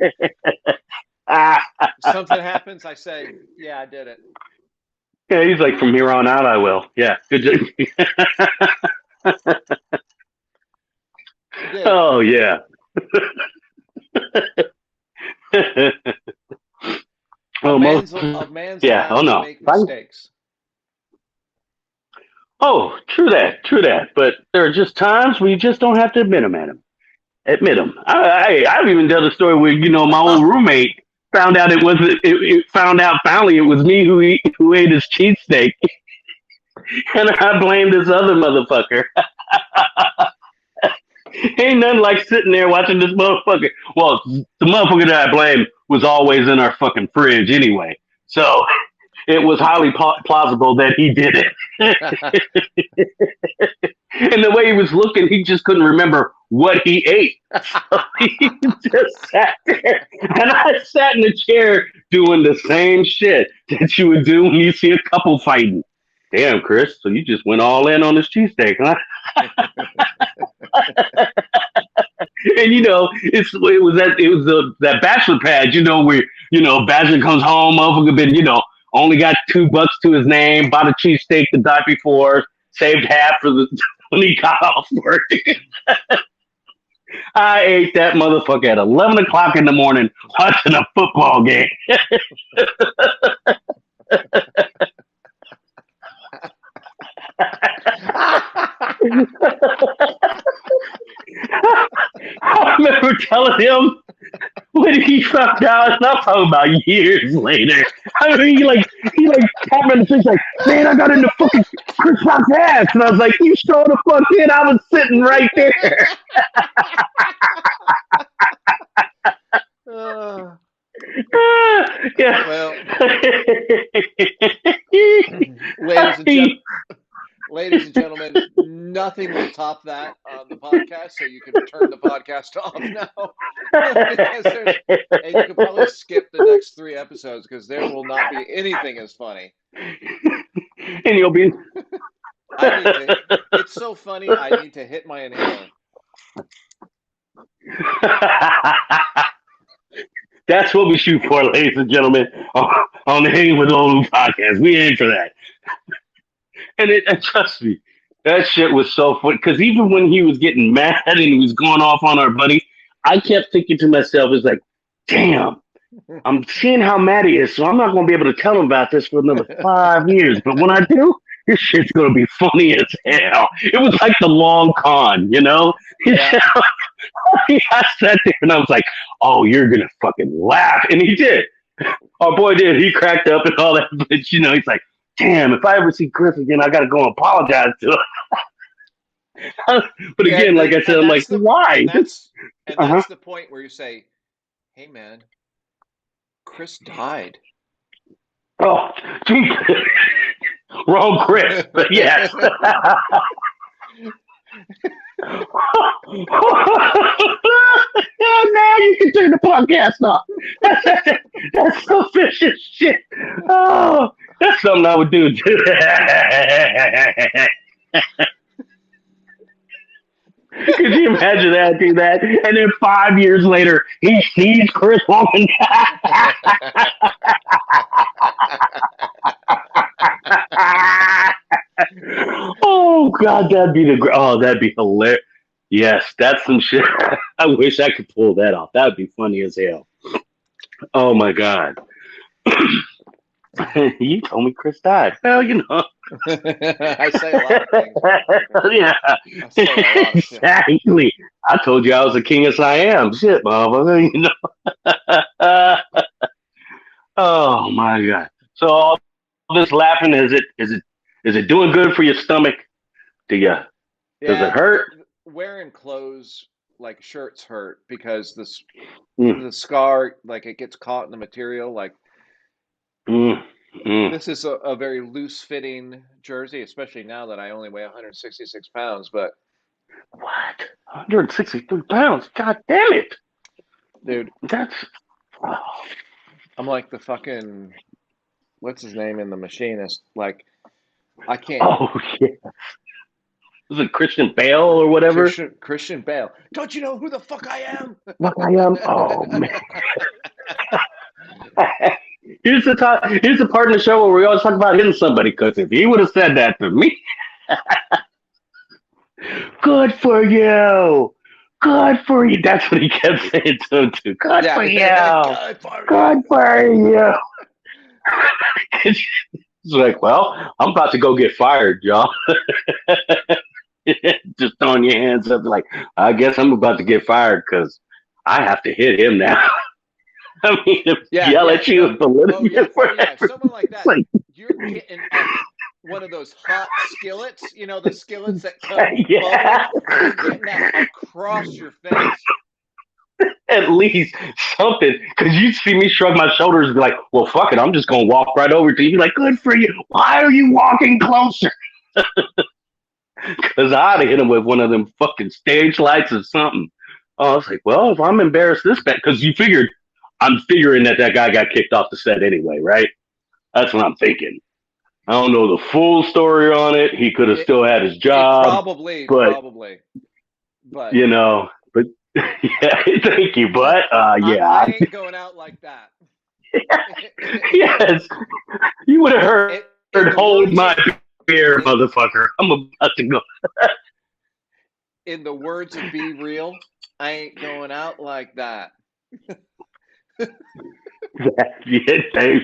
in life. Ah, If something happens, I say, yeah, I did it. yeah, he's like, "From here on out, I will." Yeah, good job. I did it. Oh, yeah. Oh, most. A man's Yeah. Oh, allowed to no. make mistakes. Oh, true that. True that. But there are just times where you just don't have to admit them, Adam. Admit them. I've even done a story where my old roommate found out it found out finally it was me who ate his cheesesteak, and I blamed this other motherfucker. Ain't nothing like sitting there watching this motherfucker. Well, the motherfucker that I blamed was always in our fucking fridge anyway, so it was highly plausible that he did it. And the way he was looking, he just couldn't remember what he ate. So he just sat there. And I sat in the chair doing the same shit that you would do when you see a couple fighting. "Damn, Chris, so you just went all in on this cheesesteak, huh?" And it was that bachelor pad, where bachelor comes home, motherfucker been only got $2 to his name, bought a cheesesteak the night before, saved half for the when he got off work. I ate that motherfucker at 11 o'clock in the morning watching a football game. I remember telling him when he found out, and I'm talking about years later. I mean, he tapped me on the face like, "Man, I got into fucking Chris Rock's ass," and I was like, "You sure the fuck did? I was sitting right there." Uh, Yeah. well, ladies and gen ladies and gentlemen, nothing will top that on the podcast, so you can turn the podcast off now because and you can probably skip the next three episodes because there will not be anything as funny. And you'll be. I need to. It's so funny. I need to hit my inhaler. That's what we shoot for, ladies and gentlemen, on the Hang with Old podcast. We aim for that. And trust me, that shit was so funny. Because even when he was getting mad and he was going off on our buddy, I kept thinking to myself, "It's like, damn, I'm seeing how mad he is, so I'm not going to be able to tell him about this for another 5 years. But when I do, this shit's going to be funny as hell." It was like the long con, you know? Yeah. I sat there and I was like, "Oh, you're going to fucking laugh." And he did. Our boy did. He cracked up and all that. But, he's like, "Damn, if I ever see Chris again, I got to go and apologize to him." But Yeah, again, like I said, and I'm like, that's "Why?" Uh-huh. the point where you say, "Hey, man, Chris died." Oh, Jesus. Wrong Chris, but yes. Now you can turn the podcast off. That's suspicious shit. Oh, that's something I would do too. Could you imagine that? Do that, and then 5 years later, he sees Chris walking. Oh God, that'd be hilarious. Yes, that's some shit. I wish I could pull that off. That'd be funny as hell. Oh my God. You told me Chris died. Well, you know. I say a lot of things. Yeah, I say a lot of shit. exactly. I told you I was the king as I am. Shit, motherfucker. You know. Oh my God. So all this laughing, is it doing good for your stomach? Do you does it Yeah, hurt? wearing clothes like shirts hurt because Mm, the scar, like it gets caught in the material. Like mm, mm. this is a very loose fitting jersey, especially now that I only weigh 166 pounds. But What? 163 pounds. God damn it. dude, That's oh, I'm like the fucking what's his name in the machinist. Like I can't. oh yeah. Is it Christian Bale or whatever? Christian Bale. Don't you know who the fuck I am? Look, I am. Oh man. Here's the part in the show where we always talk about hitting somebody. Because if he would have said that to me, good for you. Good for you. That's what he kept saying to him too. Good for Yeah, you. good for Good you. for you. It's like, well, I'm about to go get fired, y'all. Just throwing your hands up, like, I guess I'm about to get fired because I have to hit him now. I mean, Yeah, yell yeah, at you no, and belittle oh you yeah, oh yeah. forever. Someone like It's that, like, you're getting one of those hot skillets, you know, the skillets that come yeah, bubbling. You're getting that across your face. at least something. Because you see me shrug my shoulders and be like, well, fuck it. I'm just going to walk right over to you. Be like, good for you. Why are you walking closer? Because I'd have hit him with one of them fucking stage lights or something. Oh, I was like, well, if I'm embarrassed this bad, because I'm figuring that guy got kicked off the set anyway, right? That's what I'm thinking. I don't know the full story on it. He could have It still had his it job, probably, but but you know, but yeah, thank you, but I yeah, ain't going out like that. yes, you would have In, heard. in the Hold words my of beer, in motherfucker. I'm about to go. in the words of Be Real, I ain't going out like that. Yeah, Dave.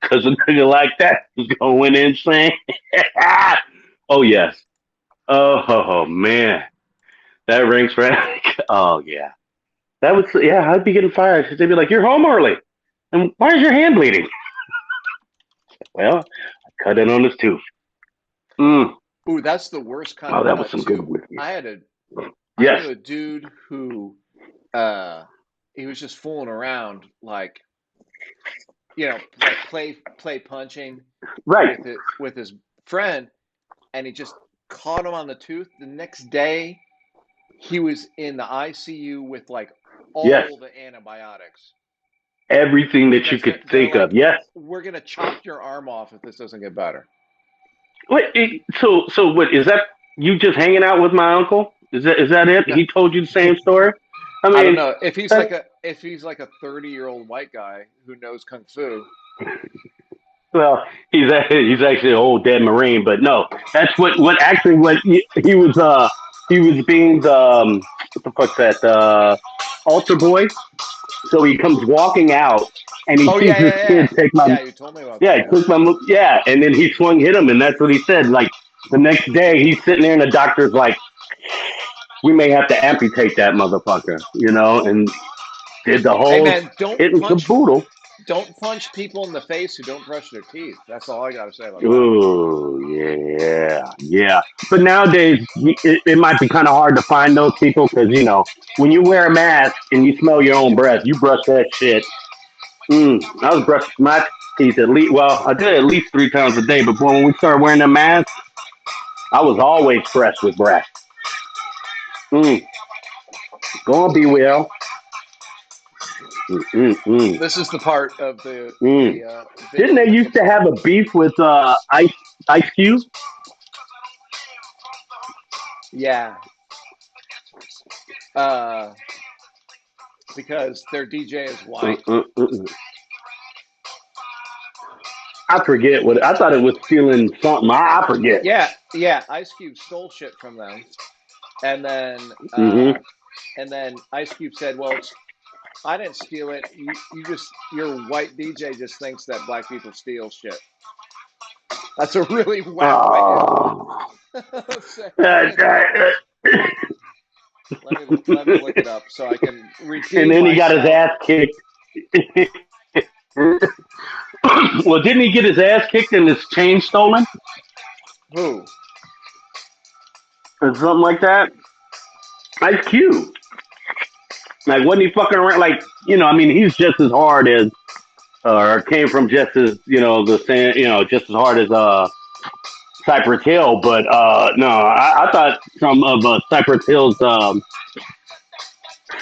Because a nigga like that is going insane. Oh yes. Oh man, that rings right. Oh yeah, that would. Yeah, I'd be getting fired. They'd be like, "You're home early, and why is your hand bleeding?" Well, I cut it on his tooth. Mm. Ooh, that's the worst kind Oh, of that was cut some good too. whiskey. I had a I Yes. knew a dude who uh he was just fooling around like like play punching Right. with his friend, and he just caught him on the tooth. The next day he was in the ICU with like Yes. all the antibiotics Everything that you because could they're think of. like, Yes. we're gonna chop your arm off if this doesn't get better. Wait. So what is that? You just hanging out with my uncle? Is that it? No, He told you the same story. I I don't mean, know if he's that, like a 30-year-old white guy who knows kung fu. well, he's actually an old dead Marine, but no, that's what actually what he was being the what the fuck's that altar boy. So he comes walking out and he Oh sees yeah, this yeah, kid yeah, take my yeah. You told me about yeah that. he Yeah. took yeah, and then he swung hit him, and that's what he said. Like the next day, he's sitting there and the doctor's like, we may have to amputate that motherfucker, and did the Hey whole man, hit and caboodle. don't punch people in the face who don't brush their teeth. That's all I got to say about that. Oh yeah, yeah. But nowadays, it might be kind of hard to find those people because when you wear a mask and you smell your own breath, you brush that shit. I was brushing my He's at least, well, I did it at least 3 times a day. But boy, when we started wearing the mask, I was always fresh with breath. Mm, go on, be well. Mm, mm, mm, This is the part of the mm. the Didn't video they with used the to have a beef with Ice Cube? yeah, uh, because their DJ is Mm, white. mm, mm, mm. I forget what I thought it was stealing something. I forget. Yeah, yeah. Ice Cube stole shit from them, and then Hmm. Ice Cube said, "Well, I didn't steal it. You just your white DJ just thinks that black people steal shit." That's a really whack way Oh. of saying it. Let me look it up so I can And redeem then he got his myself. ass kicked. Well, didn't he get his ass kicked and his chain stolen Who? or something like that? Ice Cube. Like, wasn't he fucking around? Like, I mean, he's just as hard as, or came from just as, the same, just as hard as Cypress Hill. But no, I thought some of Cypress Hill's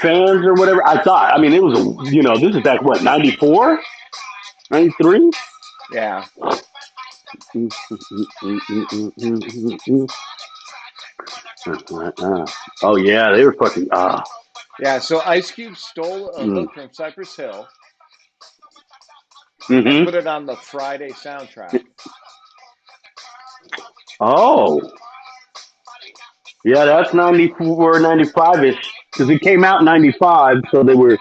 fans or whatever. I thought, I mean, it was, this is back what, 94, 93. Yeah, Oh yeah, they were fucking. yeah. So Ice Cube stole a Mm, hook from Cypress Hill and mm-hmm. put it on the Friday soundtrack. Oh, yeah, that's 94, 95 ish because it came out in 95, so they were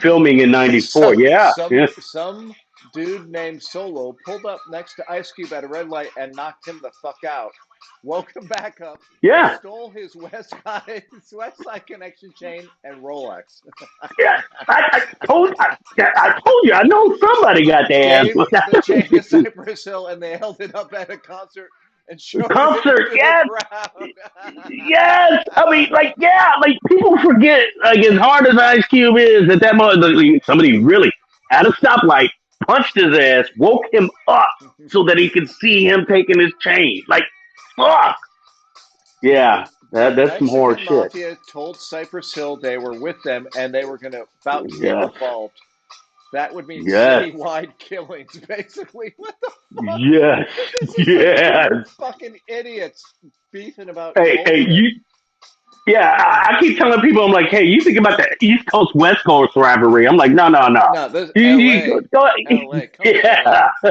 filming in 94. some Yeah, some yeah, some dude named Solo pulled up next to Ice Cube at a red light and knocked him the fuck out. Woke him back up, yeah, stole his West Side Connection chain and Rolex. yeah. I told you, I know somebody got their ass Gave the chain to Cypress Hill and they held it up at a concert and showed it concert. to the Yes, crowd. yes. I mean, like, yeah, like people forget, like, as hard as Ice Cube is, at that moment, like, somebody really at a stoplight punched his ass, woke him up so that he could see him taking his chain. Like, fuck. Yeah, The that's some horror Mexican shit. mafia told Cypress Hill they were with them and they were about to get Yes, involved. That would mean yes, citywide killings, basically. What the fuck? yes, This is some two yes. fucking idiots beefing about Hey, bullshit. yeah, I keep telling people, I'm like, hey, you think about the East Coast West Coast rivalry. I'm like, no, no, no. No, this L.A. Go, L.A. Come to yeah, L.A.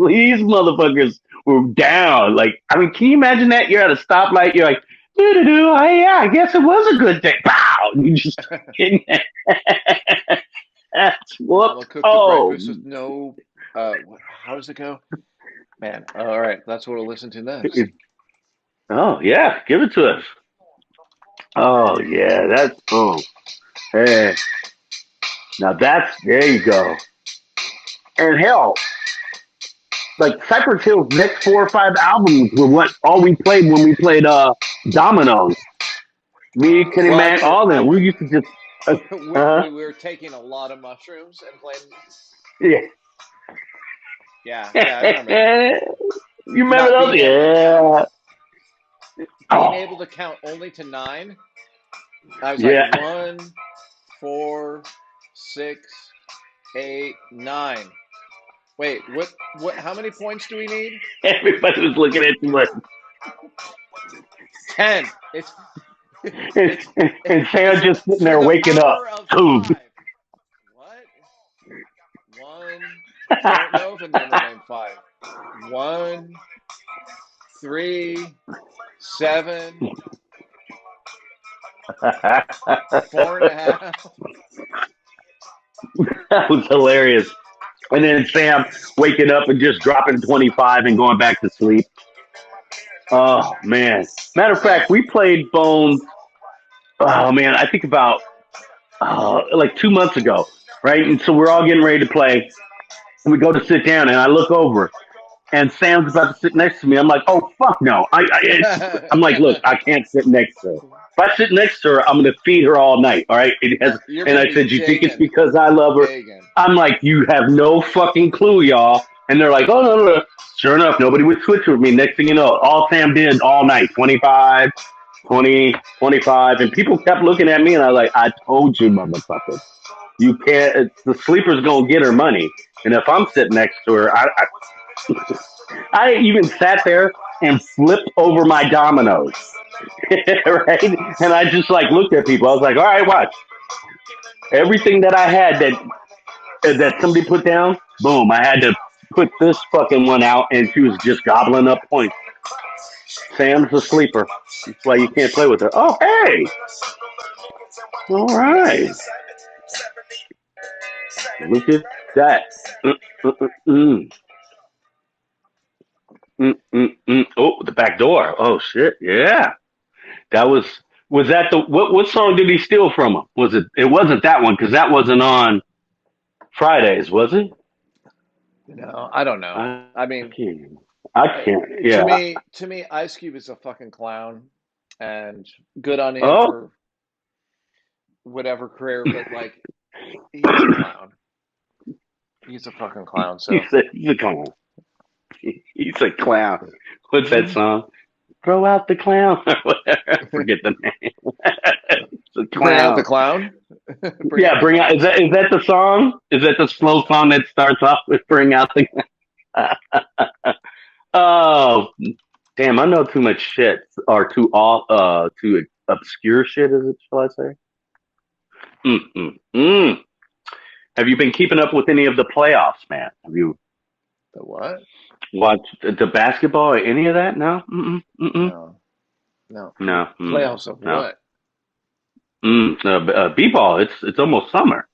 these motherfuckers were down. Like, I mean, can you imagine that? You're at a stoplight, you're like, doo doo doo, oh, yeah, I guess it was a good day. Pow! You just that's Mama whooped. cooked the Oh, breakfast with no. How does it go, man? All right, that's what we'll listen to next. oh, yeah, give it to us. Oh, yeah, that's, oh, hey. Now there you go. And hell, like Cypress Hill's next 4 or 5 albums were what all we played when we played dominoes. Me, Kenny Well, Mac, all them. We used to just we were taking a lot of mushrooms and playing. yeah. Yeah, yeah, I remember that. You remember Not those? Yeah. being Oh, able to count only to nine. I was like yeah. 1, 4, 6, 8, 9. Wait, what? How many points do we need? Everybody was looking at you like, 10. It's and, it's and Sam it's just sitting to there the waking up. power of Two. 5. What? One. I don't know the number named 5. 1, 3, 7, four and a half. That was hilarious. And then Sam waking up and just dropping 25 and going back to sleep. Oh, man. Matter of Man, fact, we played Bones, oh, man, I think about like 2 months ago, right? And so we're all getting ready to play. And we go to sit down, and I look over, and Sam's about to sit next to me. I'm like, oh fuck no! I'm like, look, I can't sit next to her. If I sit next to her, I'm gonna feed her all night. All right. It has, You're and gonna I be said, you think it's gagging, because I love her? gagging. I'm like, you have no fucking clue, y'all. And they're like, oh no, no, no. Sure enough, nobody would switch with me. Next thing you know, all Sam did all night, 25, 20, 25, and people kept looking at me, and I was like, I told you, motherfucker. You can't. The sleeper's gonna get her money, and if I'm sitting next to her, I even sat there and flipped over my dominoes, right? And I just like looked at people. I was like, all right, watch. Everything that I had that somebody put down, boom. I had to put this fucking one out, and she was just gobbling up points. Sam's a sleeper. That's why you can't play with her. Oh, hey, all right. Look at that. Mm, mm, mm, mm. Oh, the back door. Oh shit. Yeah. That was that the what song did he steal from him? Was it? It wasn't that one because that wasn't on Fridays, was it? No, I don't know. I I can't. mean, I uh, can't. to Yeah. me, Ice Cube is a fucking clown, and good on him Oh, for whatever career. But like, he's a clown. He's a fucking clown. So he's a clown. He's a clown. What's that Mhm. song? Throw out the clown or whatever. I forget the name. It's a Bring out the clown. clown. Bring out Yeah, the bring out. clown. Is that the song? Is that the slow song that starts off with "Bring out the"? Oh, damn! I know too much shit, or too obscure shit. Is it? Shall I say? Mm. Have you been keeping up with any of the playoffs, man? Have you The what? watched the basketball or any of that? No. No, no. No. Playoffs of No. what? B-ball. It's almost summer.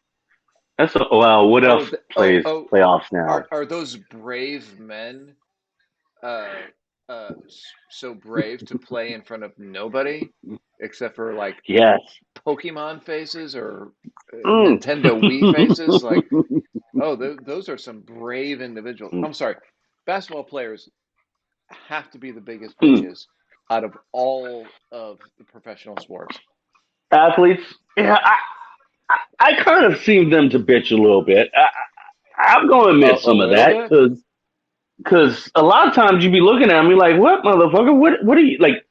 Well. What Oh, else plays playoffs now? are those brave men uh so brave to play in front of nobody except for like Yes. Pokemon faces or Mm. Nintendo Wii faces? Like, oh, those are some brave individuals. I'm sorry, basketball players have to be the biggest bitches out of all of the professional sports. Athletes. Yeah, I kind of seen them to bitch a little bit. I'm going to admit A some of little that bit. because a lot of times you be looking at me like, what motherfucker? What are you like?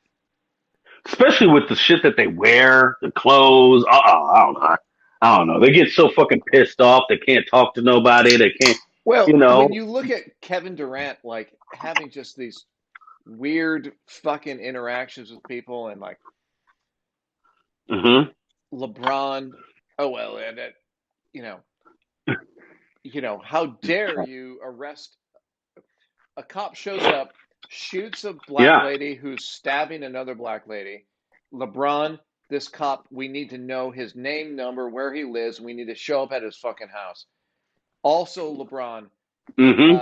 Especially with the shit that they wear, the clothes. I don't know. I don't know. They get so fucking pissed off. They can't talk to nobody. They can't. You Well, when know. you look at Kevin Durant, like having just these weird fucking interactions with people, and like Hmm. LeBron, oh well, and you know, how dare you arrest a cop shows up, shoots a black Yeah. lady who's stabbing another black lady. LeBron, this cop, we need to know his name, number, where he lives. We need to show up at his fucking house. Also, LeBron, Hmm.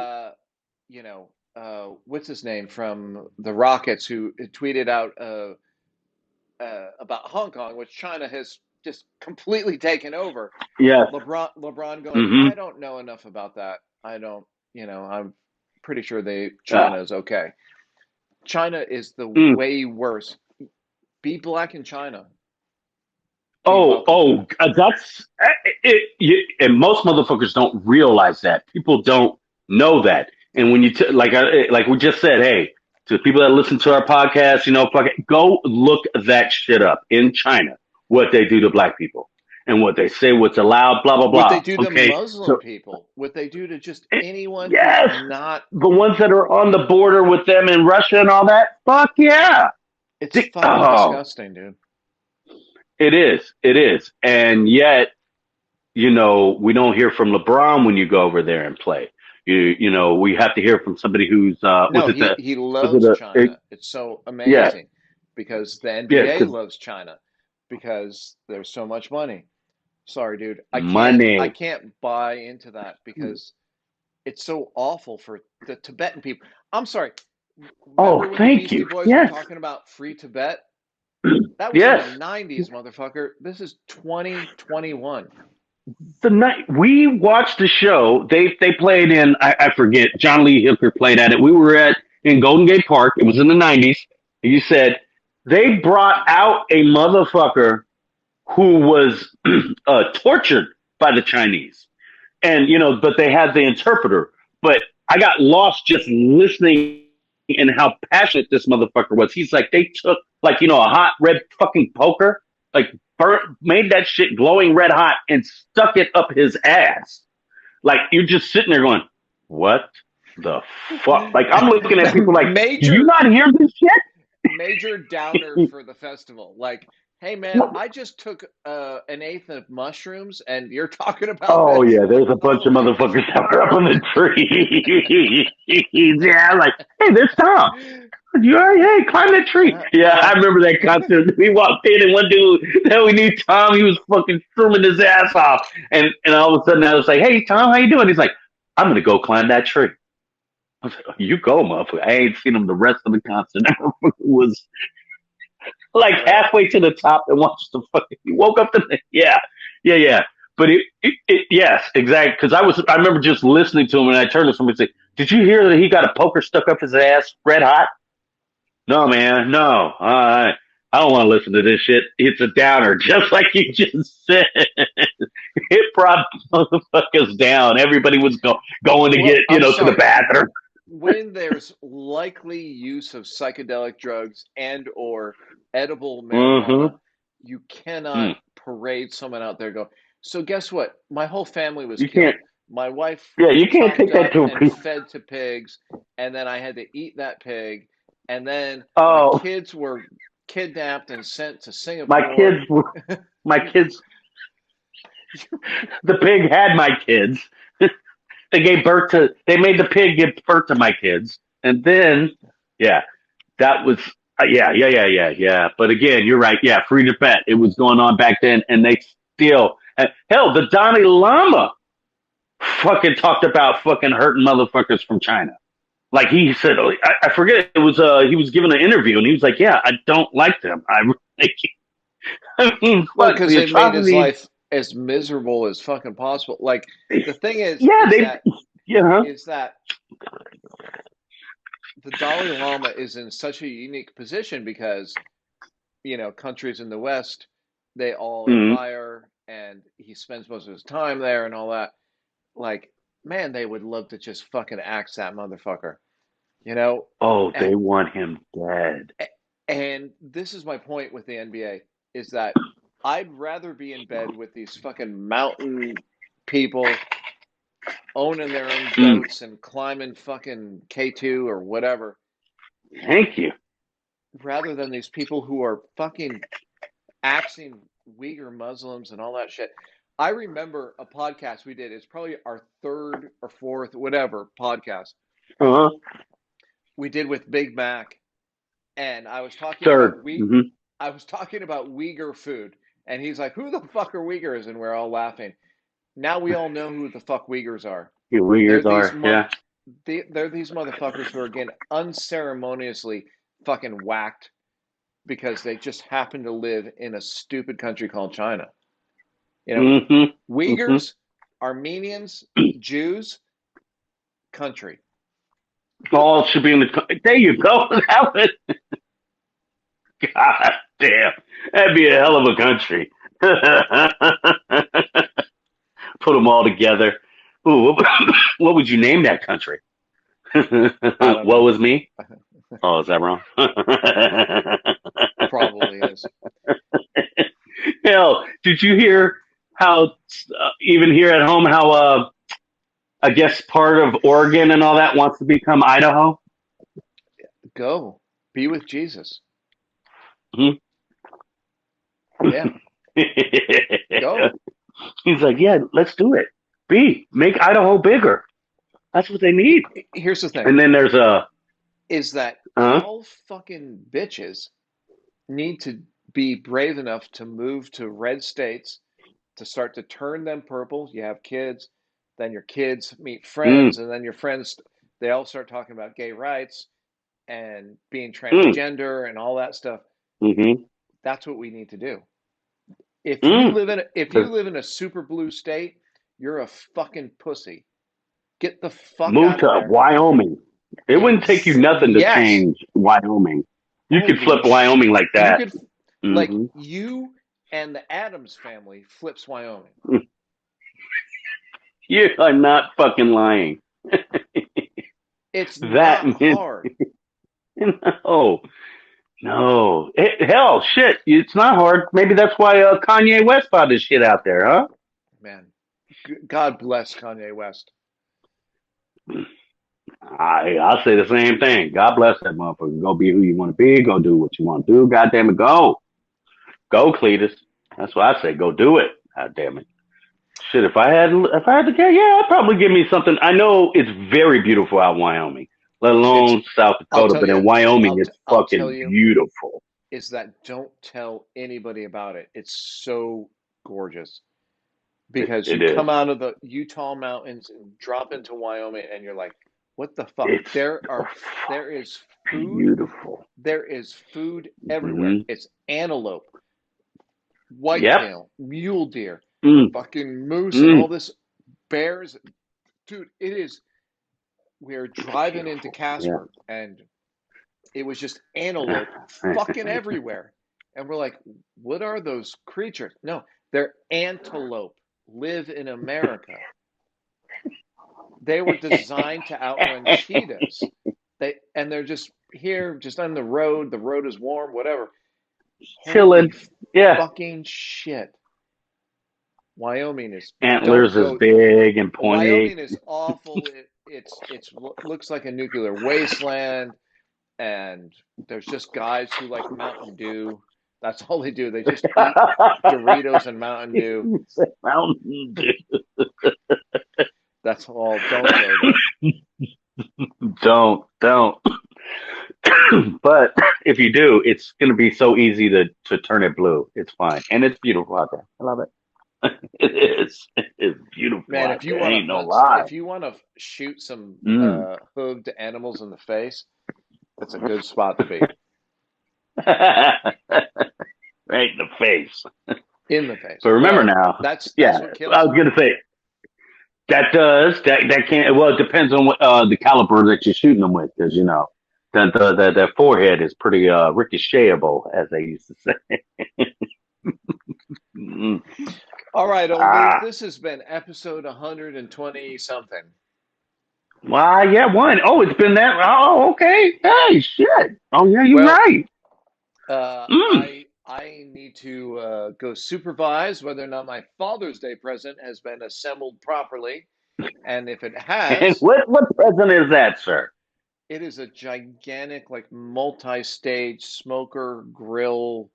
uh, what's his name from the Rockets who tweeted out about Hong Kong, which China has just completely taken over. Yes. LeBron going, Hmm. I don't know enough about that. I don't, I'm pretty sure Uh, China is okay. China is the mm. way worse. Be black in China. Be Oh, welcome to it. that's and most motherfuckers don't realize that. People don't know that. And when like we just said, hey, to the people that listen to our podcast, fuck it, go look that shit up in China, what they do to black people and what they say, what's allowed, blah blah What they blah. do to Okay, Muslim so people, what they do to just eh, anyone who's yes, not, the ones that are on the border with them in Russia and all that, fuck yeah. it's fucking Oh, disgusting, dude. it is, and yet we don't hear from LeBron when you go over there and play. We have to hear from somebody who's No, he was it loves China. It's so yeah, amazing because the yeah, NBA because loves China because there's so much money. Sorry, dude. I money. can't buy into that because it's so awful for the Tibetan people. I'm sorry. Remember Oh, when the thank Beastie you. Boys were Yes, talking about free Tibet? That was in the yes. 90s, motherfucker. This is 2021. the night we watched the show, they played in I forget. John Lee Hooker played at it. We were at in Golden Gate Park. It was in the '90s. You said they brought out a motherfucker who was tortured by the Chinese, and but they had the interpreter. But I got lost just listening and how passionate this motherfucker was. He's like, they took like a hot red fucking poker, like made that shit glowing red hot and stuck it up his ass. Like you're just sitting there going, what the fuck? Like I'm looking at people like, do you Major not hear this shit? major downer for the festival. Like, hey man, I just took an eighth of mushrooms, and you're talking about Oh this. yeah, there's a bunch of Holy motherfuckers that were up on the tree. Yeah, I'm like, hey, there's Tom. You all right? Hey, climb that tree. Yeah, I well, remember that concert. We walked in and one dude that we knew, Tom, he was fucking strumming his ass off. And all of a sudden I was like, hey, Tom, how you doing? He's like, I'm gonna go climb that tree. I was like, you go, motherfucker. I ain't seen him the rest of the concert. That motherfucker was like well, halfway to the top and watched the fucking. He woke up the. Yeah, yeah, yeah. But yes, exactly. Because I remember just listening to him, and I turned to somebody and said, "Did you hear that he got a poker stuck up his ass, red hot?" No, man, no. I don't want to listen to this shit. It's a downer, just like you just said. It brought motherfuckers down. Everybody was going to get, I'm to the sorry. bathroom. When there's likely use of psychedelic drugs and or edible marijuana, Mm-hmm. you cannot Mm. parade someone out there go, so guess what? My whole family was You can't. killed. My wife Yeah, you can't chopped take that up to a and piece. fed to pigs, and then I had to eat that pig, and then my Oh, kids were kidnapped and sent to my Singapore. kids were. My kids. The pig had my kids. They gave birth to. They made the pig give birth to my kids, and then, yeah, that was. Yeah, yeah, yeah, yeah, yeah. But again, you're right. Yeah, free to bet. It was going on back then, and they still. Hell, the Dalai Lama fucking talked about fucking hurting motherfuckers from China. Like he said, I forget. It was he was giving an interview, and he was like, "Yeah, I don't like them. I really, I mean, Well, fuck because the they made his atrocities." life as miserable as fucking possible. Like the thing Yeah, they, yeah, is that the Dalai Lama is in such a unique position because, countries in the West, they all mm. admire and he spends most of his time there and all that. Like, man, they would love to just fucking axe that motherfucker, you know? Oh, And, they want him dead. and this is my point with the NBA is that I'd rather be in bed with these fucking mountain people owning their own Mm. boats and climbing fucking K2 or whatever Thank you. rather than these people who are fucking axing Uyghur Muslims and all that shit. I remember a podcast we did. It's probably our third or fourth, whatever podcast Uh-huh. we did with Big Mac, and I was talking Third. about Mm-hmm. I was talking about Uyghur food, and he's like, "Who the fuck are Uyghurs?" And we're all laughing. Now we all know who the fuck Uyghurs are. The They're Uyghurs these are, mother yeah. they're these motherfuckers who are getting unceremoniously fucking whacked because they just happen to live in a stupid country called China. You know, Mm-hmm. Mm-hmm. Uyghurs, Armenians, Jews, country. All should be in the. There you go. That was, God damn. That'd be a hell of a country. Put them all together. Ooh, what would you name that country? I don't What know. was me? Oh, is that wrong? Probably is. Hell, did you hear how, even here at home, how, I guess part of Oregon and all that wants to become Idaho? Go. Be with Jesus. Hmm? Yeah. Go. He's like, yeah, let's do it. Make Idaho bigger. That's what they need. Here's the thing And then there's a, is that huh? all fucking bitches need to be brave enough to move to red states to start to turn them purple. You have kids, then your kids meet Mm, friends, and then your friends, they all start talking about gay rights and being mm, transgender and all that stuff. mm-hmm. That's what we need to do. Mm. If you live in a super blue state, you're a fucking pussy. Get the fuck Move out of to there. Wyoming. It wouldn't take you nothing to Yes. change Wyoming. You could Holy flip Wyoming like you that. could like Hmm. you and the Adams family flips Wyoming. You are not fucking lying. It's That not meant hard, no, no. Hell, shit. It's not hard. Maybe that's why Kanye West bought his shit out there, huh? man. God bless Kanye West. I'll say the same thing. God bless that motherfucker. Go be who you want to be. Go do what you want to do. God damn it, go. Go, Cletus. That's what I say. Go do it. God damn it. Shit, if I had to get, yeah, I'd probably give me something. I know it's very beautiful out in Wyoming, let It's alone South I'll Dakota, tell but you in Wyoming, I'll it's I'll tell fucking you beautiful. is that don't tell anybody about it. It's so gorgeous because It you is. come out of the Utah mountains and drop into Wyoming and you're like, what the fuck? It's There is food. beautiful. There is food everywhere. Hmm. It's antelope, Yep. whitetail, mule deer, Mm, fucking moose, and all mm. this bears. Dude, it is. We're It's driving into beautiful. Yeah. Casper, and it was just antelope fucking everywhere. And we're like, what are those creatures? No, they're antelope, live in America. They were designed to outrun cheetahs. They're just here, just on the road. The road is warm, whatever. Chilling. Holy Yeah. fucking shit. Wyoming is don't Antlers is go. big and pointy. Wyoming is awful. It's looks like a nuclear wasteland, and there's just guys who like Mountain Dew. That's all they do. They just eat Doritos and Mountain Dew. Mountain Dew. That's all. Don't go there. Don't. But if you do, it's going to be so easy to turn it blue. It's fine. And it's beautiful out there. I love it. It is. It's beautiful Man, out if you there. want to Ain't no hunt, lie. if you want to shoot some Mm. hooved animals in the face, that's a good spot to be. Right in the face. In the face. But remember Well, now, that's yeah, what I kills was them. going to say, that can't, well, it depends on what, the caliber that you're shooting them with, because, that forehead is pretty ricochetable, as they used to say. Mm. All right, old Lou, Ah, this has been episode 120 something. why? Yeah, one. Oh, it's been that. Oh, okay. Hey, shit. Oh, yeah, you're Well, right. Mm. I need to go supervise whether or not my Father's Day present has been assembled properly, and if it And has, what present is that, sir? it is a gigantic, like multi-stage smoker grill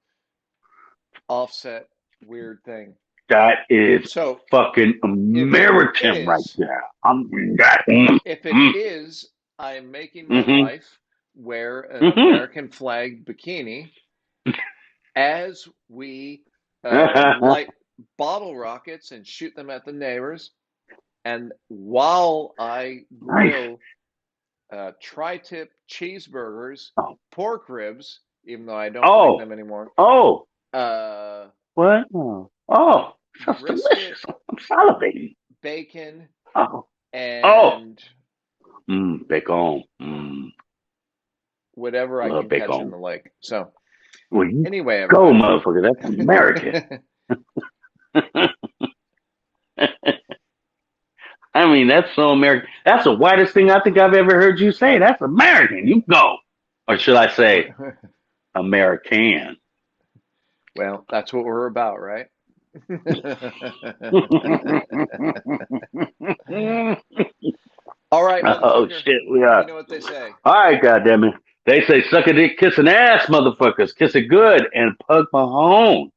offset weird thing. That is So fucking if it American right is, there. I'm that. Mm, if it mm, is, I'm making my mm-hmm, wife wear an mm-hmm. American flag bikini as we light bottle rockets and shoot them at the neighbors. And while I Nice. grill tri-tip cheeseburgers, Oh, pork ribs, even though I don't make oh, them anymore, oh. uh, What? Oh, sounds brisket, delicious. I'm salivating. bacon, Oh, oh. and Bacon. Mm, whatever I love can catch in bacon. the lake. So, Well, you anyway, go, everybody. motherfucker. That's American. I mean, that's so American. That's the whitest thing I think I've ever heard you say. That's American. You go. Or should I say American? Well, that's what we're about, right? All right, Oh, motherfucker. shit, we You are. know what they say. All right, goddammit. They say suck a dick, kiss an ass, motherfuckers. Kiss it good and pug my home.